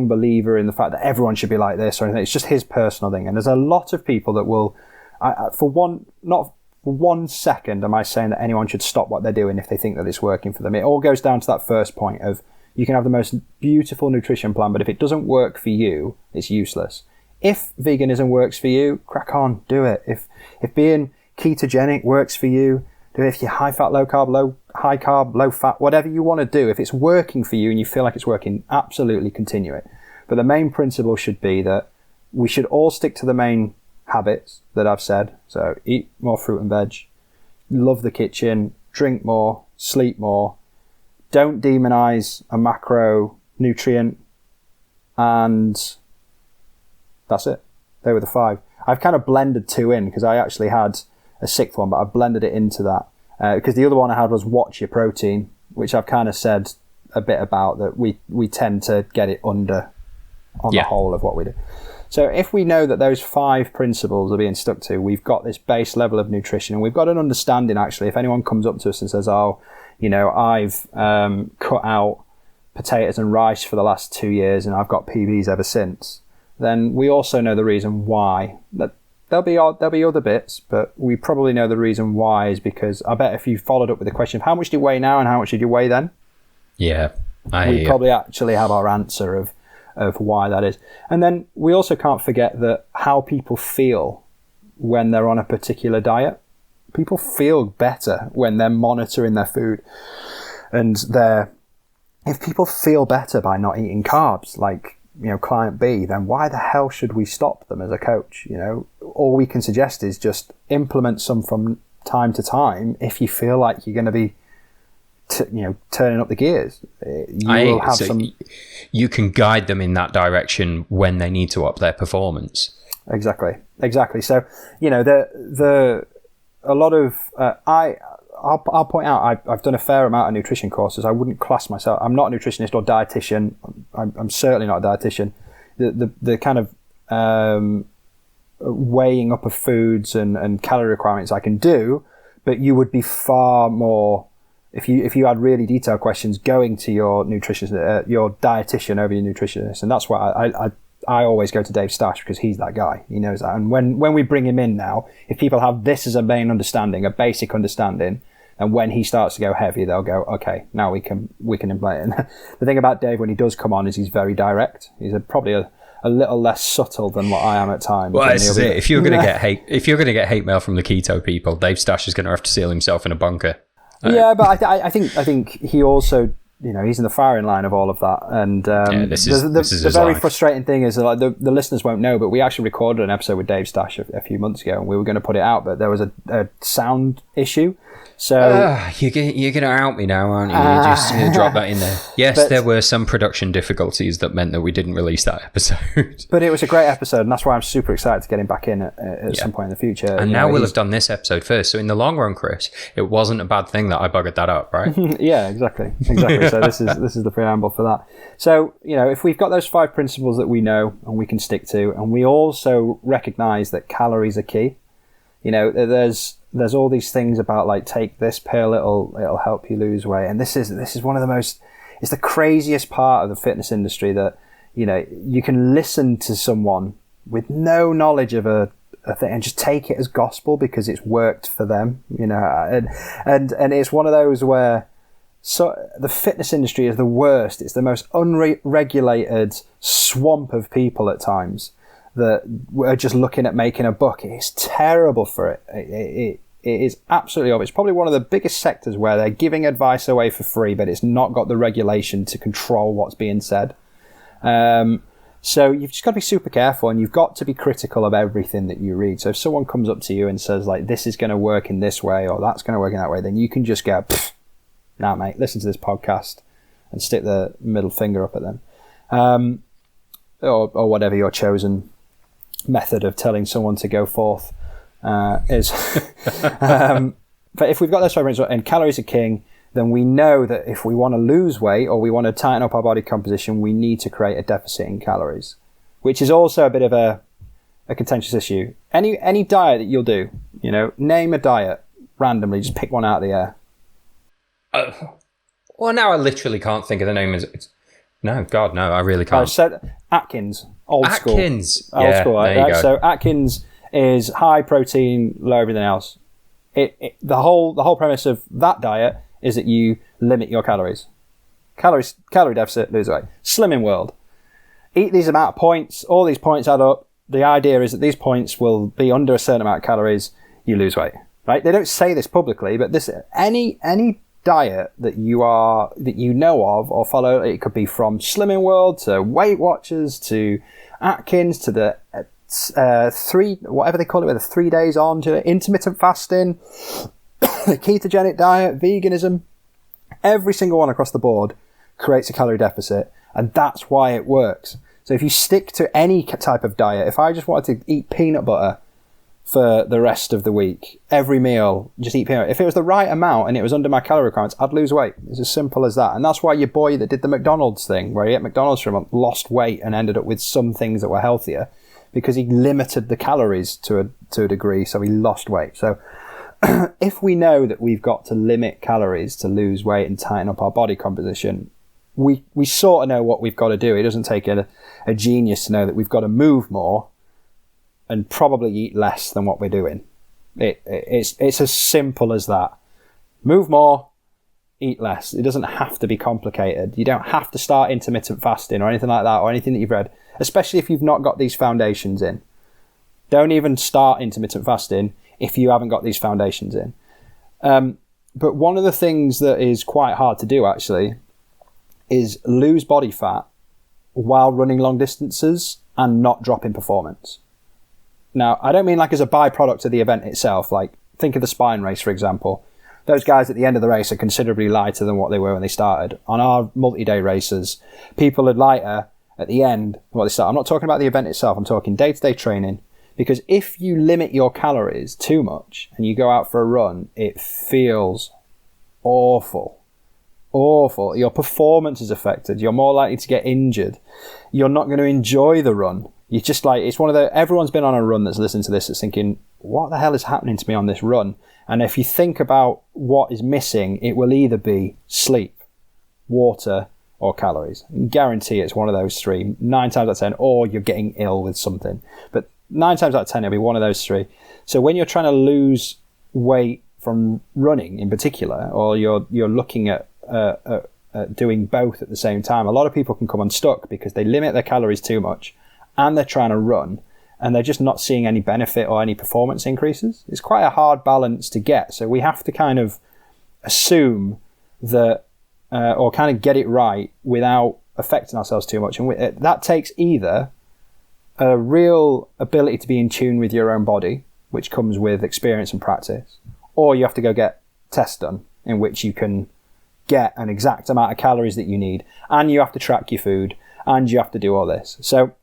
believer in the fact that everyone should be like this or anything. It's just his personal thing. And there's a lot of people that will, not for 1 second am I saying that anyone should stop what they're doing if they think that it's working for them. It all goes down to that first point of, you can have the most beautiful nutrition plan, but if it doesn't work for you, it's useless. If veganism works for you, crack on, do it. If being ketogenic works for you, do it. If you're high fat, low carb, low fat, whatever you want to do, if it's working for you and you feel like it's working, absolutely continue it. But the main principle should be that we should all stick to the main habits that I've said. So eat more fruit and veg, love the kitchen, drink more, sleep more, don't demonize a macronutrient, and that's it. They were the 5. I've kind of blended 2 in because I actually had a 6th one, but I've blended it into that. Because the other one I had was watch your protein, which I've kind of said a bit about, that we tend to get it under on the whole of what we do. So if we know that those 5 principles are being stuck to, we've got this base level of nutrition, and we've got an understanding, actually, if anyone comes up to us and says, I've cut out potatoes and rice for the last 2 years and I've got PBs ever since, then we also know the reason why. That there'll be other bits, but we probably know the reason why is because I bet if you followed up with the question of how much do you weigh now and how much did you weigh then? Yeah. We probably actually have our answer of why that is. And then we also can't forget that how people feel when they're on a particular diet. People feel better when they're monitoring their food. And if people feel better by not eating carbs, like, client B, then why the hell should we stop them as a coach? All we can suggest is just implement some from time to time. If you feel like you're going to be, turning up the gears, will have you can guide them in that direction when they need to up their performance. Exactly. So, a lot of, I'll point out, I've done a fair amount of nutrition courses. I wouldn't class myself, I'm not a nutritionist or dietitian. I'm certainly not a dietitian. The kind of weighing up of foods and calorie requirements I can do, but you would be far more, if you had really detailed questions, going to your nutritionist, your dietitian over your nutritionist. And that's why I always go to Dave Stash, because he's that guy. He knows that. And when we bring him in now, if people have this as a main understanding, a basic understanding, and when he starts to go heavy, they'll go, okay, now we can implement it. The thing about Dave when he does come on is he's very direct. He's probably a little less subtle than what I am at times. Well, this is it. If you're going to get hate mail from the keto people, Dave Stash is going to have to seal himself in a bunker. Yeah, but I think he also, he's in the firing line of all of that. And this is the very frustrating thing is, like, the listeners won't know, but we actually recorded an episode with Dave Stash a few months ago, and we were going to put it out, but there was a sound issue. So you're going to out me now, aren't you? You're just going to drop that in there. Yes, there were some production difficulties that meant that we didn't release that episode. But it was a great episode, and that's why I'm super excited to get him back in at some point in the future. And now we'll have done this episode first. So in the long run, Chris, it wasn't a bad thing that I buggered that up, right? Yeah, exactly. So this is the preamble for that. So, if we've got those 5 principles that we know and we can stick to, and we also recognize that calories are key, there's all these things about, like, take this pill, it'll help you lose weight. And this is one of the most, it's the craziest part of the fitness industry, that, you can listen to someone with no knowledge of a thing and just take it as gospel because it's worked for them, and it's one of those where, so the fitness industry is the worst. It's the most unregulated swamp of people at times that are just looking at making a buck. It's terrible for it. It is absolutely obvious. It's probably one of the biggest sectors where they're giving advice away for free, but it's not got the regulation to control what's being said. So you've just got to be super careful, and you've got to be critical of everything that you read. So if someone comes up to you and says, like, this is going to work in this way, or that's going to work in that way, then you can just go, nah, mate, listen to this podcast, and stick the middle finger up at them. Or whatever your chosen method of telling someone to go forth is. But if we've got those 5 principles, and calories are king, then we know that if we want to lose weight or we want to tighten up our body composition, we need to create a deficit in calories, which is also a bit of a contentious issue. Any diet that you'll do, name a diet randomly, just pick one out of the air. Well, now I literally can't think of the name. No, God, no, I really can't. Atkins, old school. Atkins. Old Yeah, school, there you go. So Atkins is high protein, low everything else. The whole premise of that diet is that you limit your calorie deficit, lose weight. Slimming World. Eat these amount of points, all these points add up. The idea is that these points will be under a certain amount of calories, you lose weight. Right? They don't say this publicly, but any diet that you know of or follow, it could be from Slimming World to Weight Watchers to Atkins to the whatever they call it, with the 3 days on, to intermittent fasting, the ketogenic diet, veganism. Every single one across the board creates a calorie deficit, and that's why it works. So if you stick to any type of diet, if I just wanted to eat peanut butter for the rest of the week, every meal, just eat peanut. If it was the right amount and it was under my calorie requirements, I'd lose weight. It's as simple as that. And that's why your boy that did the McDonald's thing, where he ate McDonald's for a month, lost weight and ended up with some things that were healthier because he limited the calories to a degree, so he lost weight. So if we know that we've got to limit calories to lose weight and tighten up our body composition, we sort of know what we've got to do. It doesn't take a genius to know that we've got to move more and probably eat less than what we're doing. It's as simple as that. Move more, eat less. It doesn't have to be complicated. You don't have to start intermittent fasting or anything like that, or anything that you've read, especially if you've not got these foundations in. Don't even start intermittent fasting if you haven't got these foundations in. But one of the things that is quite hard to do, actually, is lose body fat while running long distances and not drop in performance. Now, I don't mean like as a byproduct of the event itself. Like, think of the Spine race, for example. Those guys at the end of the race are considerably lighter than what they were when they started. On our multi-day races, people are lighter at the end than what they start. I'm not talking about the event itself. I'm talking day-to-day training. Because if you limit your calories too much and you go out for a run, it feels awful. Awful. Your performance is affected. You're more likely to get injured. You're not going to enjoy the run. You're just like, it's one of the, everyone's been on a run that's listening to this that's thinking, what the hell is happening to me on this run? And if you think about what is missing, it will either be sleep, water, or calories. I guarantee it's one of those three, 9 times out of 10, or you're getting ill with something. But 9 times out of 10, it'll be one of those three. So when you're trying to lose weight from running in particular, or you're looking at doing both at the same time, a lot of people can come unstuck because they limit their calories too much and they're trying to run and they're just not seeing any benefit or any performance increases. It's quite a hard balance to get. So we have to kind of assume that or kind of get it right without affecting ourselves too much. And that takes either a real ability to be in tune with your own body, which comes with experience and practice, or you have to go get tests done in which you can get an exact amount of calories that you need, and you have to track your food, and you have to do all this. So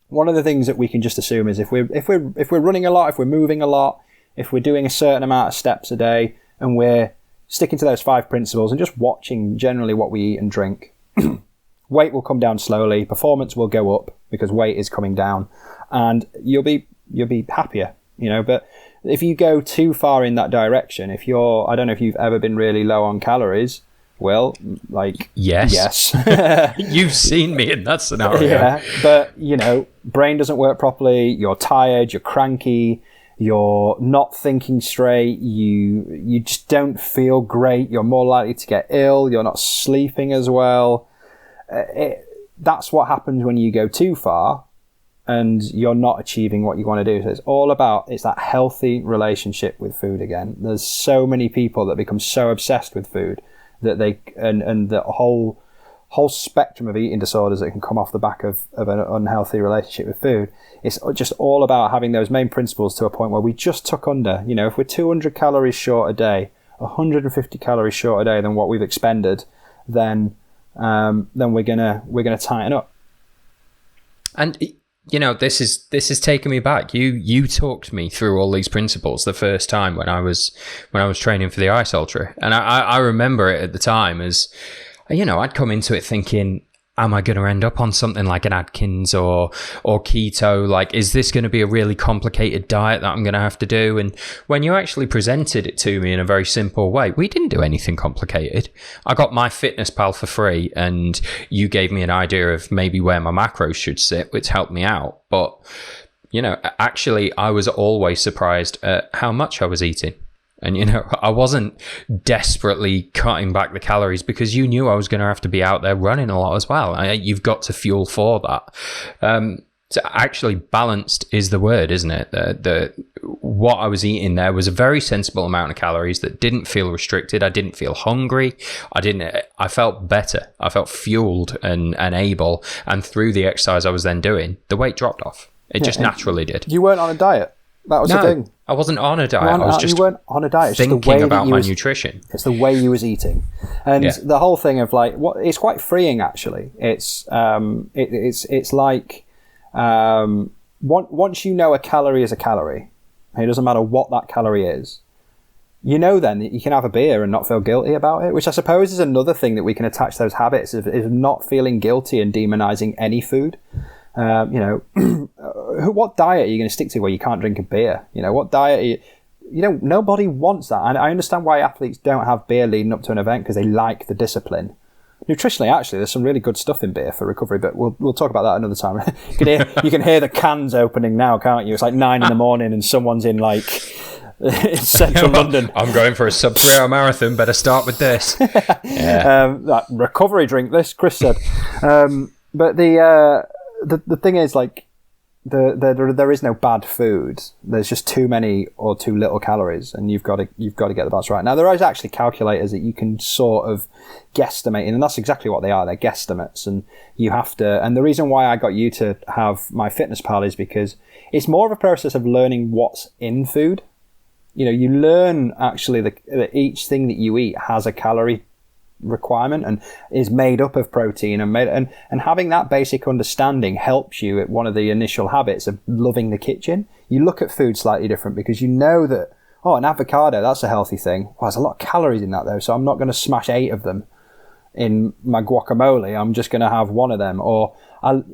one of the things that we can just assume is if we're running a lot, if we're moving a lot, if we're doing a certain amount of steps a day, and we're sticking to those 5 principles and just watching generally what we eat and drink, weight will come down slowly, performance will go up because weight is coming down, and you'll be happier, you know. But if you go too far in that direction, I don't know if you've ever been really low on calories. Well, like, yes. You've seen me in that scenario. Yeah, but, you know, brain doesn't work properly, you're tired, you're cranky, you're not thinking straight, you just don't feel great, you're more likely to get ill, you're not sleeping as well. That's what happens when you go too far and you're not achieving what you want to do. So it's that healthy relationship with food again. There's so many people that become so obsessed with food that they and the whole spectrum of eating disorders that can come off the back of an unhealthy relationship with food. It's just all about having those main principles to a point where we just tuck under. You know, if we're 200 calories short a day, 150 calories short a day than what we've expended, then we're gonna tighten up. And you know, this is taking me back. You talked me through all these principles the first time when I was training for the Ice Ultra, and I remember it at the time as, you know, I'd come into it thinking, am I going to end up on something like an Atkins or keto? Like, is this going to be a really complicated diet that I'm going to have to do? And when you actually presented it to me in a very simple way, we didn't do anything complicated. I got MyFitnessPal for free, and you gave me an idea of maybe where my macros should sit, which helped me out. But, you know, actually, I was always surprised at how much I was eating. And, you know, I wasn't desperately cutting back the calories because you knew I was going to have to be out there running a lot as well. You've got to fuel for that. So actually balanced is the word, isn't it? What I was eating there was a very sensible amount of calories that didn't feel restricted. I didn't feel hungry. I felt better. I felt fueled and able. And through the exercise I was then doing, the weight dropped off. It just naturally did. You weren't on a diet. That was the thing. I wasn't on a diet. You weren't on a diet. It's thinking just the way about my nutrition. It's the way you was eating, and the whole thing of like it's quite freeing actually. It's like once you know a calorie is a calorie, and it doesn't matter what that calorie is. You know then that you can have a beer and not feel guilty about it, which I suppose is another thing that we can attach those habits of not feeling guilty and demonizing any food. You know, what diet are you going to stick to where you can't drink a beer? You know, what diet are you know, nobody wants that. And I understand why athletes don't have beer leading up to an event because they like the discipline. Nutritionally, actually, there's some really good stuff in beer for recovery, but we'll talk about that another time. You can hear the cans opening now, can't you? It's like 9 a.m. and someone's in like central London. I'm going for a sub 3 hour marathon. Better start with this. That recovery drink, this Kris said. But the thing is, like, there is no bad food. There's just too many or too little calories, and you've got to get the balance right. Now, there is actually calculators that you can sort of guesstimate, and that's exactly what they are. They're guesstimates, and you have to. And the reason why I got you to have MyFitnessPal is because it's more of a process of learning what's in food. You know, you learn actually that each thing that you eat has a calorie requirement and is made up of protein and having that basic understanding helps you at one of the initial habits of loving the kitchen. You look at food slightly different because you know that, an avocado, that's a healthy thing. Well, there's a lot of calories in that though, so I'm not going to smash 8 of them in my guacamole. I'm just going to have 1 of them. Or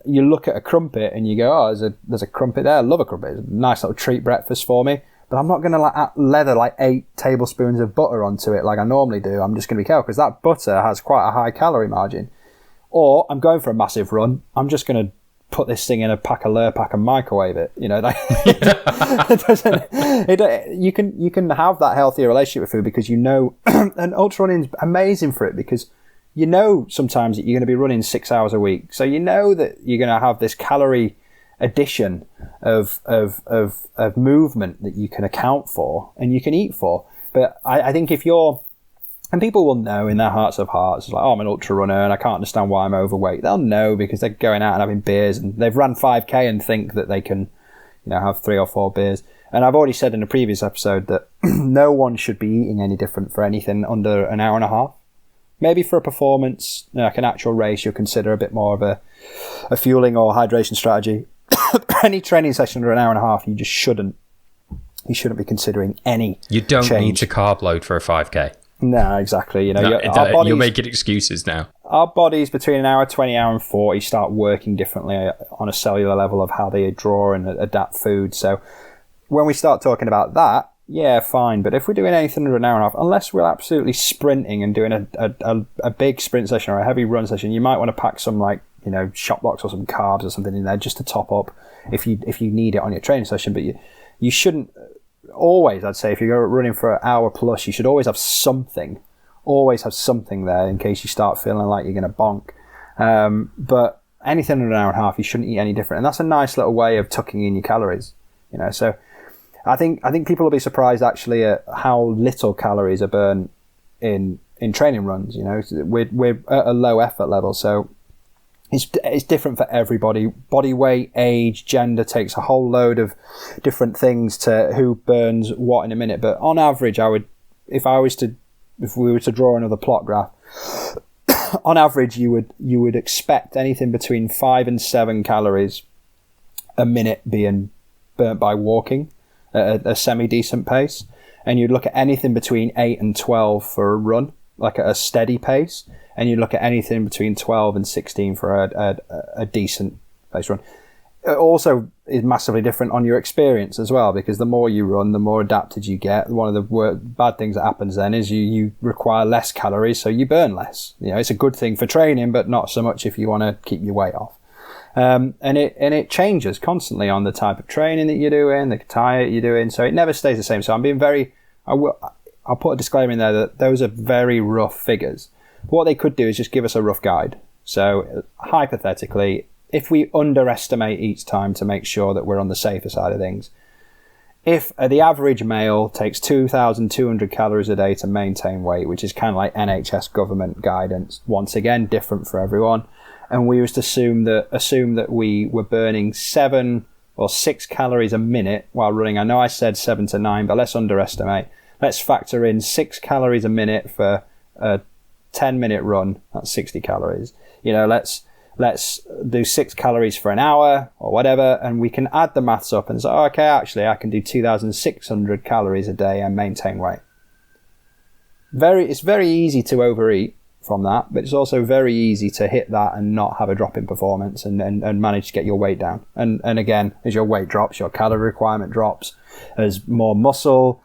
you look at a crumpet and you go, there's a crumpet there. I love a crumpet. It's a nice little treat breakfast for me. But I'm not going to leather like 8 tablespoons of butter onto it like I normally do. I'm just going to be careful because that butter has quite a high calorie margin. Or I'm going for a massive run. I'm just going to put this thing in a pack of Lurpak and microwave it. You know, you can have that healthier relationship with food because you know, and ultra running is amazing for it because you know sometimes that you're going to be running 6 hours a week. So you know that you're going to have this calorie addition of movement that you can account for and you can eat for. But I think if you're, and people will know in their hearts of hearts, it's like, I'm an ultra runner and I can't understand why I'm overweight. They'll know because they're going out and having beers and they've run 5k and think that they can, have 3 or 4 beers. And I've already said in a previous episode that no one should be eating any different for anything under an hour and a half. Maybe for a performance, like an actual race, you'll consider a bit more of a fueling or hydration strategy. Any training session under an hour and a half, you just shouldn't be considering any You don't change. need to carb load for a 5k. No, exactly. You're making excuses now. Our bodies between an hour 20, hour and 40 start working differently on a cellular level of how they draw and adapt food. So when we start talking about that, yeah, fine. But if we're doing anything under an hour and a half, unless we're absolutely sprinting and doing a big sprint session or a heavy run session, you might want to pack some shop blocks or some carbs or something in there just to top up if you need it on your training session. But you shouldn't always, I'd say, if you're running for an hour plus, you should always have something there in case you start feeling like you're going to bonk. But anything under an hour and a half, you shouldn't eat any different. And that's a nice little way of tucking in your calories, so I think people will be surprised actually at how little calories are burned in training runs. We're at a low effort level, so it's different for everybody. Body weight, age, gender takes a whole load of different things to who burns what in a minute. But on average, if we were to draw another plot graph, on average you would expect anything between 5 and 7 calories a minute being burnt by walking at a semi-decent pace, and you'd look at anything between 8 and 12 for a run. like at a steady pace, and you look at anything between 12 and 16 for a decent pace run. It also is massively different on your experience as well, because the more you run, the more adapted you get. One of the bad things that happens then is you require less calories, so you burn less. It's a good thing for training, but not so much if you want to keep your weight off. And it changes constantly on the type of training that you're doing, the diet you're doing, so it never stays the same. So I'm being I'll put a disclaimer in there that those are very rough figures. What they could do is just give us a rough guide. So hypothetically, if we underestimate each time to make sure that we're on the safer side of things, if the average male takes 2,200 calories a day to maintain weight, which is kind of like NHS government guidance, once again, different for everyone, and we was to assume that we were burning 7 or 6 calories a minute while running. I know I said 7 to 9, but let's underestimate. Let's factor in 6 calories a minute for a 10-minute run. That's 60 calories. Let's do 6 calories for an hour or whatever, and we can add the maths up and say, okay, actually I can do 2,600 calories a day and maintain weight. It's very easy to overeat from that, but it's also very easy to hit that and not have a drop in performance and manage to get your weight down. And again, as your weight drops, your calorie requirement drops. As more muscle,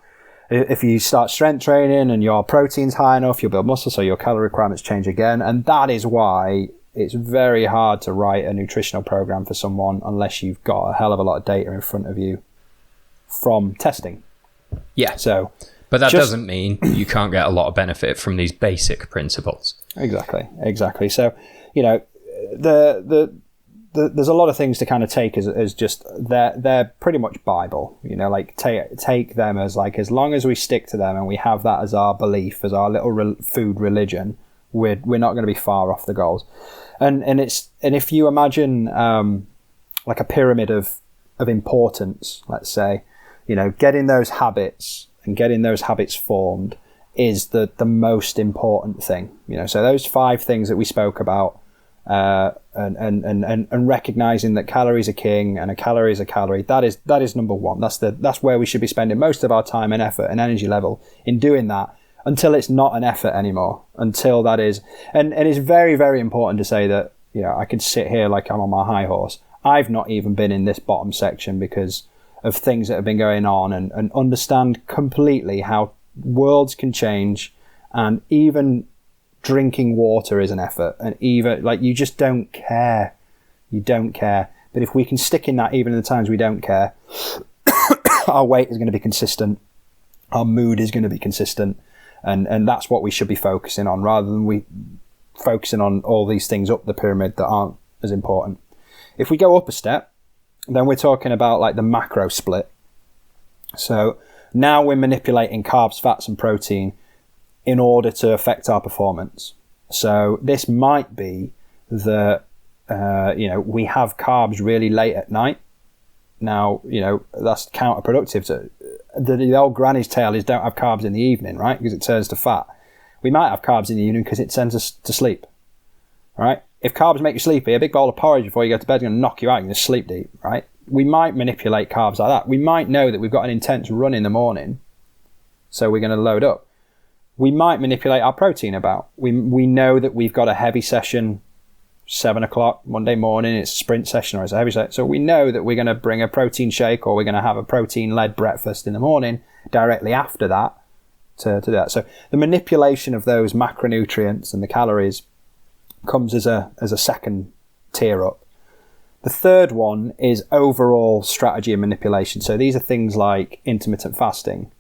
if you start strength training and your protein's high enough, you'll build muscle, so your calorie requirements change again. And that is why it's very hard to write a nutritional program for someone unless you've got a hell of a lot of data in front of you from testing. Yeah. But that doesn't mean you can't get a lot of benefit from these basic principles. Exactly. So, there's a lot of things to kind of take as just they're pretty much Bible. Take them as as long as we stick to them and we have that as our belief, as our little food religion, we're not going to be far off the goals. And if you imagine like a pyramid of importance, let's say, getting those habits and getting those habits formed is the most important thing. So those 5 things that we spoke about, and recognizing that calories are king and a calorie is a calorie, that is number 1. That's where we should be spending most of our time and effort and energy level in doing that, until it's not an effort anymore, until that is, and it's very, very important to say that, I could sit here like I'm on my high horse. I've not even been in this bottom section because of things that have been going on, and understand completely how worlds can change, and even drinking water is an effort, and even you just don't care. You don't care. But if we can stick in that even in the times we don't care, our weight is going to be consistent, our mood is going to be consistent, and that's what we should be focusing on, rather than we focusing on all these things up the pyramid that aren't as important. If we go up a step, then we're talking about the macro split. So now we're manipulating carbs, fats and protein in order to affect our performance. So this might be that we have carbs really late at night. Now, that's counterproductive. So the old granny's tale is don't have carbs in the evening, right? Because it turns to fat. We might have carbs in the evening because it sends us to sleep, right? If carbs make you sleepy, a big bowl of porridge before you go to bed is going to knock you out. You're going to sleep deep, right? We might manipulate carbs like that. We might know that we've got an intense run in the morning, so we're going to load up. We might manipulate our protein about. We know that we've got a heavy session 7 o'clock Monday morning, it's a sprint session or it's a heavy session. So we know that we're going to bring a protein shake, or we're going to have a protein-led breakfast in the morning directly after that to do that. So the manipulation of those macronutrients and the calories comes as a second tier up. The third one is overall strategy and manipulation. So these are things like intermittent fasting,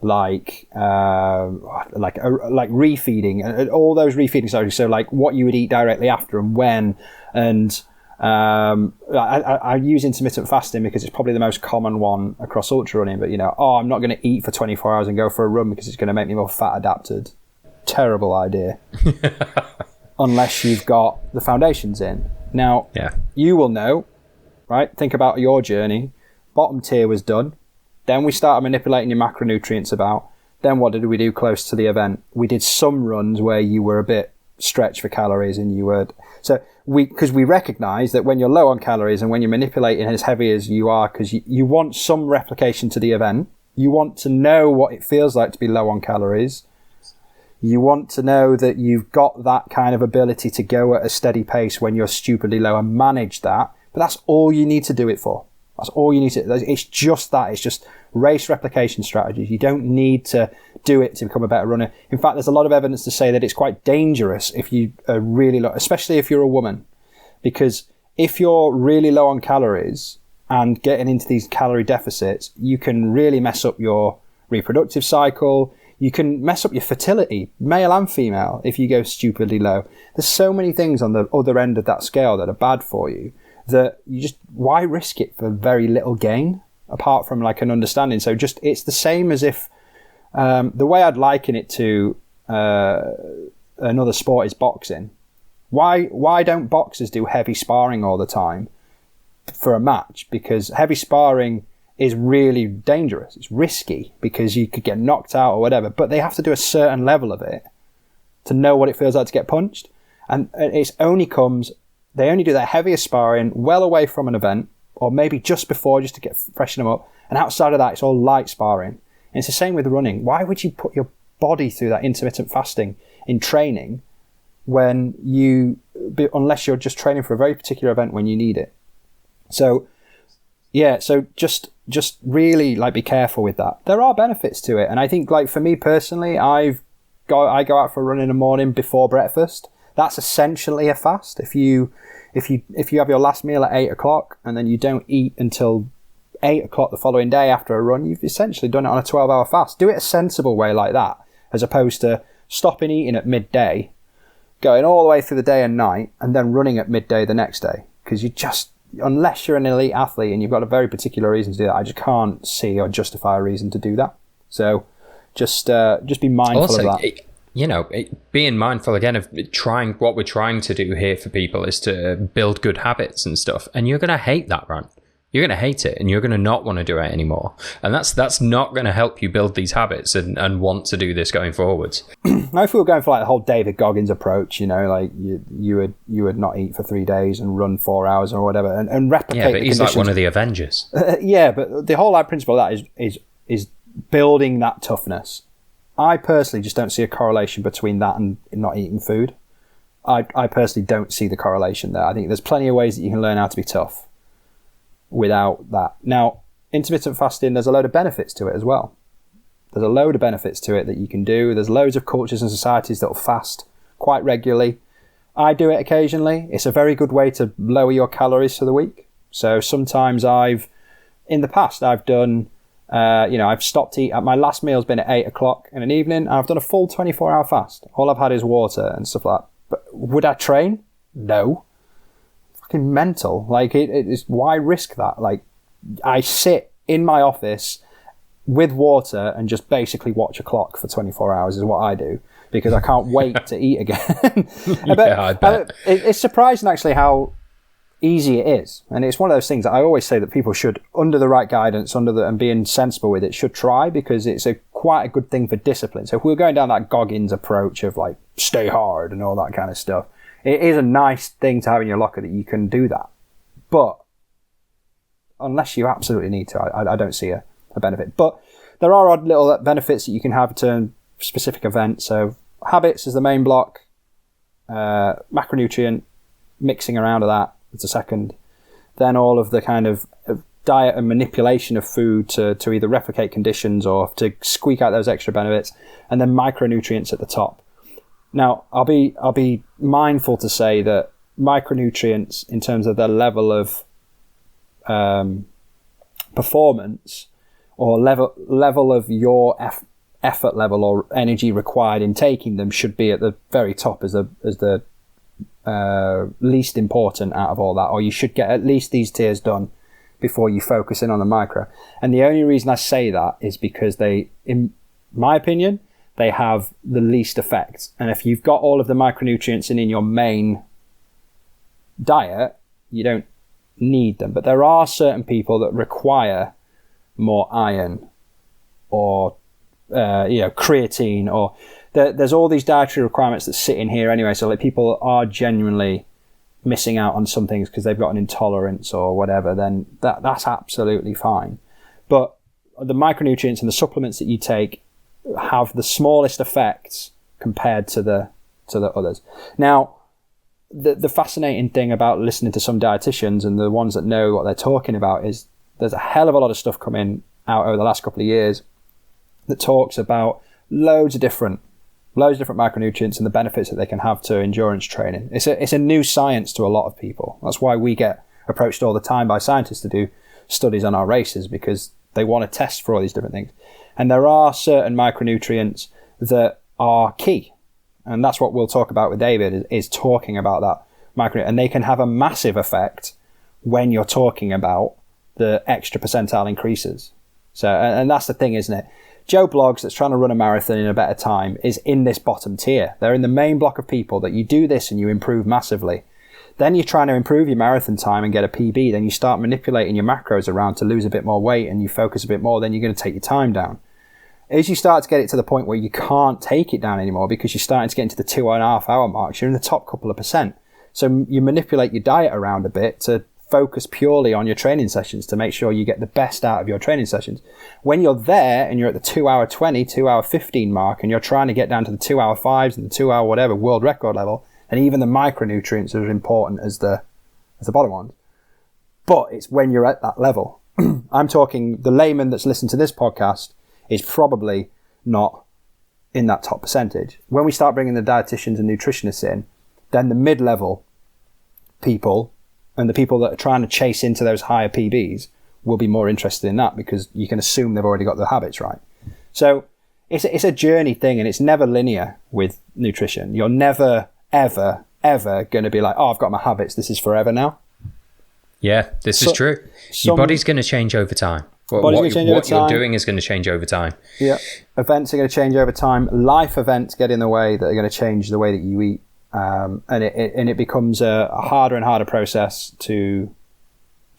like refeeding, and all those refeeding strategies. So like what you would eat directly after and when. And I use intermittent fasting because it's probably the most common one across ultra running. But I'm not going to eat for 24 hours and go for a run because it's going to make me more fat adapted. Terrible idea. Unless you've got the foundations in. Now, You will know, right? Think about your journey. Bottom tier was done. Then we started manipulating your macronutrients about. Then what did we do close to the event? We did some runs where you were a bit stretched for calories and you were... because we recognize that when you're low on calories and when you're manipulating as heavy as you are, because you want some replication to the event, you want to know what it feels like to be low on calories. You want to know that you've got that kind of ability to go at a steady pace when you're stupidly low and manage that. But that's all you need to do it for. That's all you need to. It's just that. It's just race replication strategies. You don't need to do it to become a better runner. In fact, there's a lot of evidence to say that it's quite dangerous if you are really low, especially if you're a woman, because if you're really low on calories and getting into these calorie deficits, you can really mess up your reproductive cycle. You can mess up your fertility, male and female, if you go stupidly low. There's so many things on the other end of that scale that are bad for you that you just, why risk it for very little gain apart from like an understanding? So just, it's the same as if, the way I'd liken it to another sport is boxing. Why don't boxers do heavy sparring all the time for a match? Because heavy sparring is really dangerous. It's risky because you could get knocked out or whatever, but they have to do a certain level of it to know what it feels like to get punched. And they only do their heaviest sparring well away from an event, or maybe just before, just to freshen them up. And outside of that, it's all light sparring. And it's the same with running. Why would you put your body through that intermittent fasting in training when unless you're just training for a very particular event when you need it? So yeah, so just really like be careful with that. There are benefits to it. And I think like for me personally, I go out for a run in the morning before breakfast. That's essentially a fast. If you have your last meal at 8 o'clock and then you don't eat until 8 o'clock the following day after a run, you've essentially done it on a 12-hour fast. Do it a sensible way like that, as opposed to stopping eating at midday, going all the way through the day and night, and then running at midday the next day. Because unless you're an elite athlete and you've got a very particular reason to do that, I just can't see or justify a reason to do that. So just be mindful of that. Being mindful again of trying, what we're trying to do here for people is to build good habits and stuff. And you're going to hate that run. You're going to hate it and you're going to not want to do it anymore. And that's not going to help you build these habits and want to do this going forwards. Now, if we were going for like the whole David Goggins approach, like you would not eat for 3 days and run 4 hours or whatever and replicate. Yeah, but he's like one of the Avengers. Yeah, but the whole principle of that is building that toughness. I personally just don't see a correlation between that and not eating food. I personally don't see the correlation there. I think there's plenty of ways that you can learn how to be tough without that. Now, intermittent fasting, there's a load of benefits to it as well. There's a load of benefits to it that you can do. There's loads of cultures and societies that will fast quite regularly. I do it occasionally. It's a very good way to lower your calories for the week. So sometimes in the past, I've done... I've stopped eating. My last meal's been at 8 o'clock in an evening. And I've done a full 24-hour fast. All I've had is water and stuff like that. But would I train? No. Fucking mental. Like, it is, why risk that? Like, I sit in my office with water and just basically watch a clock for 24 hours is what I do, because I can't wait to eat again. I bet. It's surprising actually how easy it is, and it's one of those things that I always say that people should, under the right guidance, and being sensible with it, should try, because it's quite a good thing for discipline. So if we're going down that Goggins approach of like stay hard and all that kind of stuff, it is a nice thing to have in your locker that you can do that. But unless you absolutely need to, I don't see a benefit. But there are odd little benefits that you can have to specific events. So habits is the main block, macronutrient mixing around of that. It's a second. Then all of the kind of diet and manipulation of food to either replicate conditions or to squeak out those extra benefits, and then micronutrients at the top. Now, I'll be mindful to say that micronutrients, in terms of their level of performance or level of your effort level or energy required in taking them, should be at the very top as the least important out of all that, or you should get at least these tiers done before you focus in on the micro. And the only reason I say that is because they, in my opinion, they have the least effect. And if you've got all of the micronutrients in your main diet, you don't need them. But there are certain people that require more iron or creatine, or there's all these dietary requirements that sit in here anyway. So like people are genuinely missing out on some things because they've got an intolerance or whatever, then that's absolutely fine. But the micronutrients and the supplements that you take have the smallest effects compared to the others. Now, the fascinating thing about listening to some dietitians and the ones that know what they're talking about is there's a hell of a lot of stuff coming out over the last couple of years that talks about loads of different micronutrients and the benefits that they can have to endurance training. It's a new science to a lot of people. That's why we get approached all the time by scientists to do studies on our races, because they want to test for all these different things. And there are certain micronutrients that are key. And that's what we'll talk about with David, is talking about that micronutrient. And they can have a massive effect when you're talking about the extra percentile increases. So, and that's the thing, isn't it? Joe Bloggs, that's trying to run a marathon in a better time, is in this bottom tier. They're in the main block of people that you do this and you improve massively. Then you're trying to improve your marathon time and get a PB. Then you start manipulating your macros around to lose a bit more weight and you focus a bit more. Then you're going to take your time down. As you start to get it to the point where you can't take it down anymore because you're starting to get into the 2.5 hour marks, you're in the top couple of percent. So you manipulate your diet around a bit to focus purely on your training sessions to make sure you get the best out of your training sessions. When you're there and you're at the 2 hour 20, 2 hour 15 mark, and you're trying to get down to the 2 hour 5s and the 2 hour whatever world record level, and even the micronutrients are as important as the bottom ones. But it's when you're at that level. I'm talking the layman that's listened to this podcast is probably not in that top percentage. When we start bringing the dietitians and nutritionists in, then the mid-level people and the people that are trying to chase into those higher PBs will be more interested in that, because you can assume they've already got the habits right. So it's a journey thing, and it's never linear with nutrition. You're never, ever, ever going to be like, oh, I've got my habits, this is forever now. Yeah, this is true. Your body's going to change over time. What you're doing is going to change over time. Yeah, events are going to change over time. Life events get in the way that are going to change the way that you eat, and it becomes a harder and harder process to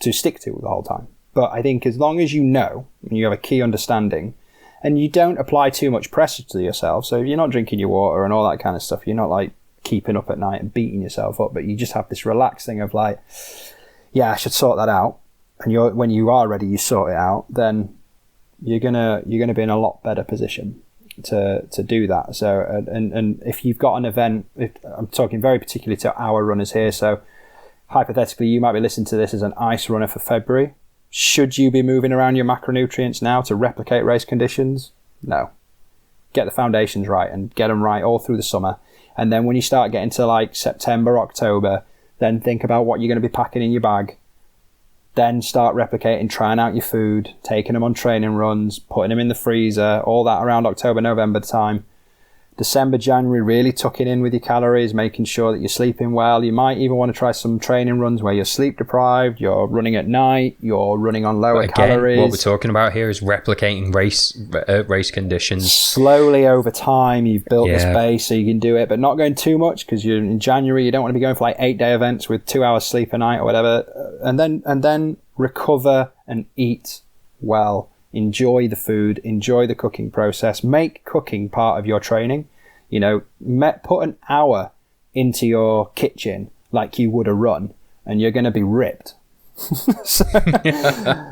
stick to the whole time. But I think as long as you know and you have a key understanding, and you don't apply too much pressure to yourself, so you're not drinking your water and all that kind of stuff. You're not like keeping up at night and beating yourself up, but you just have this relaxed thing of like, yeah, I should sort that out. And when you are ready, you sort it out, then you're gonna be in a lot better position to do that. So and if you've got an event, I'm talking very particularly to our runners here, so hypothetically you might be listening to this as an ice runner for February. Should you be moving around your macronutrients now to replicate race conditions? No. Get the foundations right and get them right all through the summer. And then when you start getting to like September, October, then think about what you're going to be packing in your bag. Then start replicating, trying out your food, taking them on training runs, putting them in the freezer, all that around October, November time. December, January, really tucking in with your calories, making sure that you're sleeping well. You might even want to try some training runs where you're sleep deprived, you're running at night, you're running on lower calories. What we're talking about here is replicating race conditions. Slowly over time, you've built this base so you can do it, but not going too much, because you're in January, you don't want to be going for like 8-day events with 2 hours sleep a night or whatever. And then recover and eat well. Enjoy the food, enjoy the cooking process, make cooking part of your training. You know, put an hour into your kitchen like you would a run, and you're going to be ripped. So,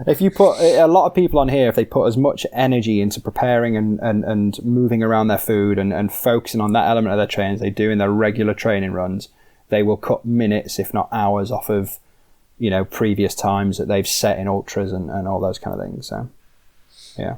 if you put a lot of people on here, if they put as much energy into preparing and moving around their food and focusing on that element of their training as they do in their regular training runs, they will cut minutes, if not hours, off of, you know, previous times that they've set in ultras and all those kind of things. So yeah.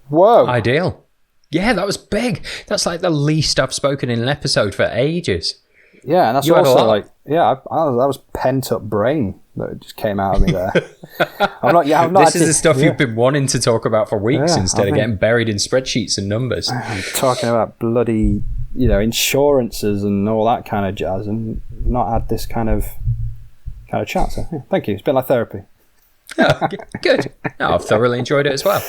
Whoa. Ideal. Yeah, that was big. That's like the least I've spoken in an episode for ages. Yeah, and that's also like, that was pent up brain that just came out of me there. This is the stuff you've been wanting to talk about for weeks instead of getting buried in spreadsheets and numbers. I'm talking about bloody, insurances and all that kind of jazz, and not had this kind of chat. So thank you. It's been like therapy. Oh, good. No, I've thoroughly enjoyed it as well.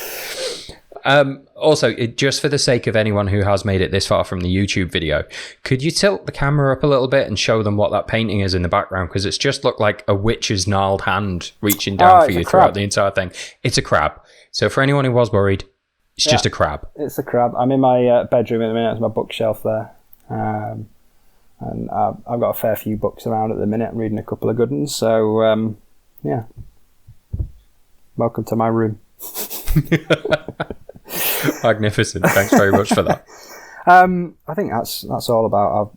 Also, just for the sake of anyone who has made it this far from the YouTube video, could you tilt the camera up a little bit and show them what that painting is in the background? Because it's just looked like a witch's gnarled hand reaching down for you throughout the entire thing. It's a crab. So for anyone who was worried, it's just a crab. It's a crab. I'm in my bedroom at the minute. There's my bookshelf there. And I've got a fair few books around at the minute. I'm reading a couple of good ones. So, yeah. Welcome to my room. Magnificent. Thanks very much for that. I think that's all about.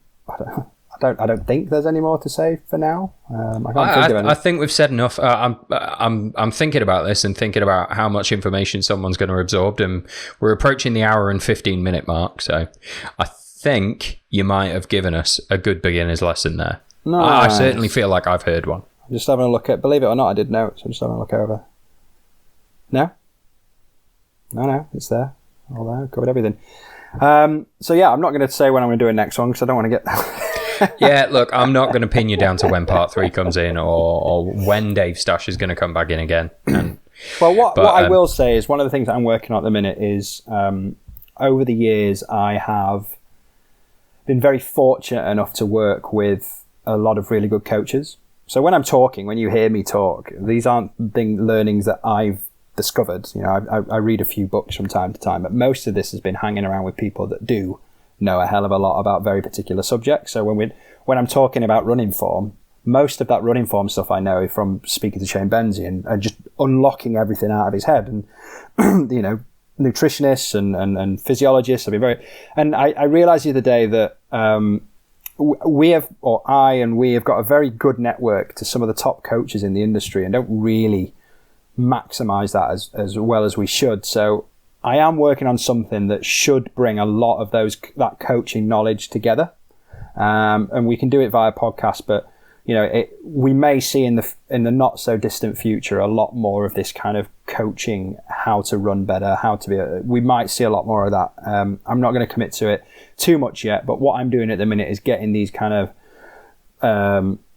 I don't think there's any more to say for now. I think we've said enough. I'm thinking about this and thinking about how much information someone's going to absorb, and we're approaching the hour and 15-minute mark. So I think you might have given us a good beginner's lesson there. No, I certainly feel like I've heard one. I'm just having a look at. Believe it or not, I did notes. I'm just having a look over. No, it's there. All there. Covered everything. So yeah, I'm not going to say when I'm going to do a next one because I don't want to get. Yeah, look, I'm not going to pin you down to when part 3 comes in or when Dave Stash is going to come back in again. Well, what I will say is one of the things that I'm working on at the minute is over the years I have been very fortunate enough to work with a lot of really good coaches. So when I'm talking, when you hear me talk, these aren't learnings that I've discovered. You know, I read a few books from time to time, but most of this has been hanging around with people that do know a hell of a lot about very particular subjects. So when I'm talking about running form, most of that running form stuff I know from speaking to Shane Benzie and just unlocking everything out of his head. And you know, nutritionists and physiologists have been and I realized the other day that we have got a very good network to some of the top coaches in the industry and don't really maximize that as well as we should. So I am working on something that should bring a lot of that coaching knowledge together, and we can do it via podcast. But you know, we may see in the not so distant future a lot more of this kind of coaching, how to run better, we might see a lot more of that. I'm not going to commit to it too much yet, but what I'm doing at the minute is getting these kind of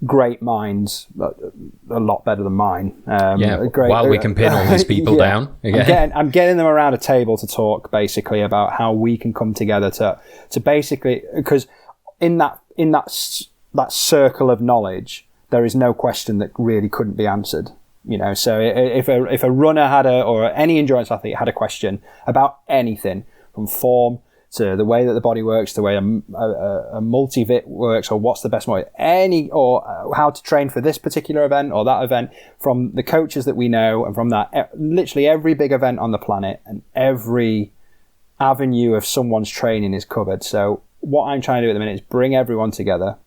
great minds, a lot better than mine. While we can pin all these people down. I'm getting them around a table to talk basically about how we can come together to basically, because in that circle of knowledge, there is no question that really couldn't be answered. You know, so if a runner or any endurance athlete had a question about anything from form to the way that the body works, the way a multi-vit works, or what's the best way, or how to train for this particular event or that event, from the coaches that we know, and from that, literally every big event on the planet and every avenue of someone's training is covered. So what I'm trying to do at the minute is bring everyone together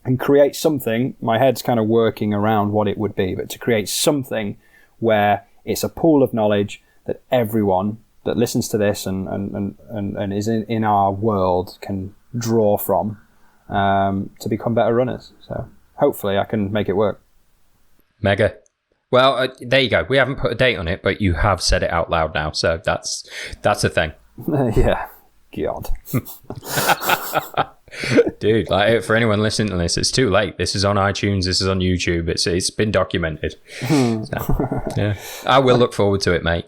and create something. My head's kind of working around what it would be, but to create something where it's a pool of knowledge that everyone that listens to this and is in our world can draw from to become better runners. So hopefully I can make it work. Mega. Well, there you go. We haven't put a date on it, but you have said it out loud now. So that's a thing. Yeah. God. Dude, like, for anyone listening to this, it's too late. This is on iTunes. This is on YouTube. It's been documented. So, yeah, I will look forward to it, mate.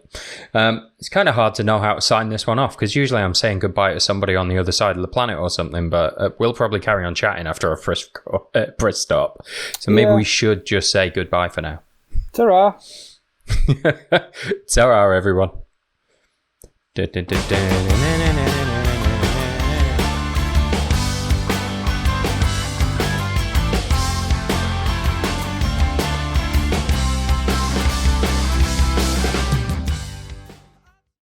It's kind of hard to know how to sign this one off because usually I'm saying goodbye to somebody on the other side of the planet or something. But we'll probably carry on chatting after our press stop. So maybe we should just say goodbye for now. Ta-ra. Ta-ra, everyone.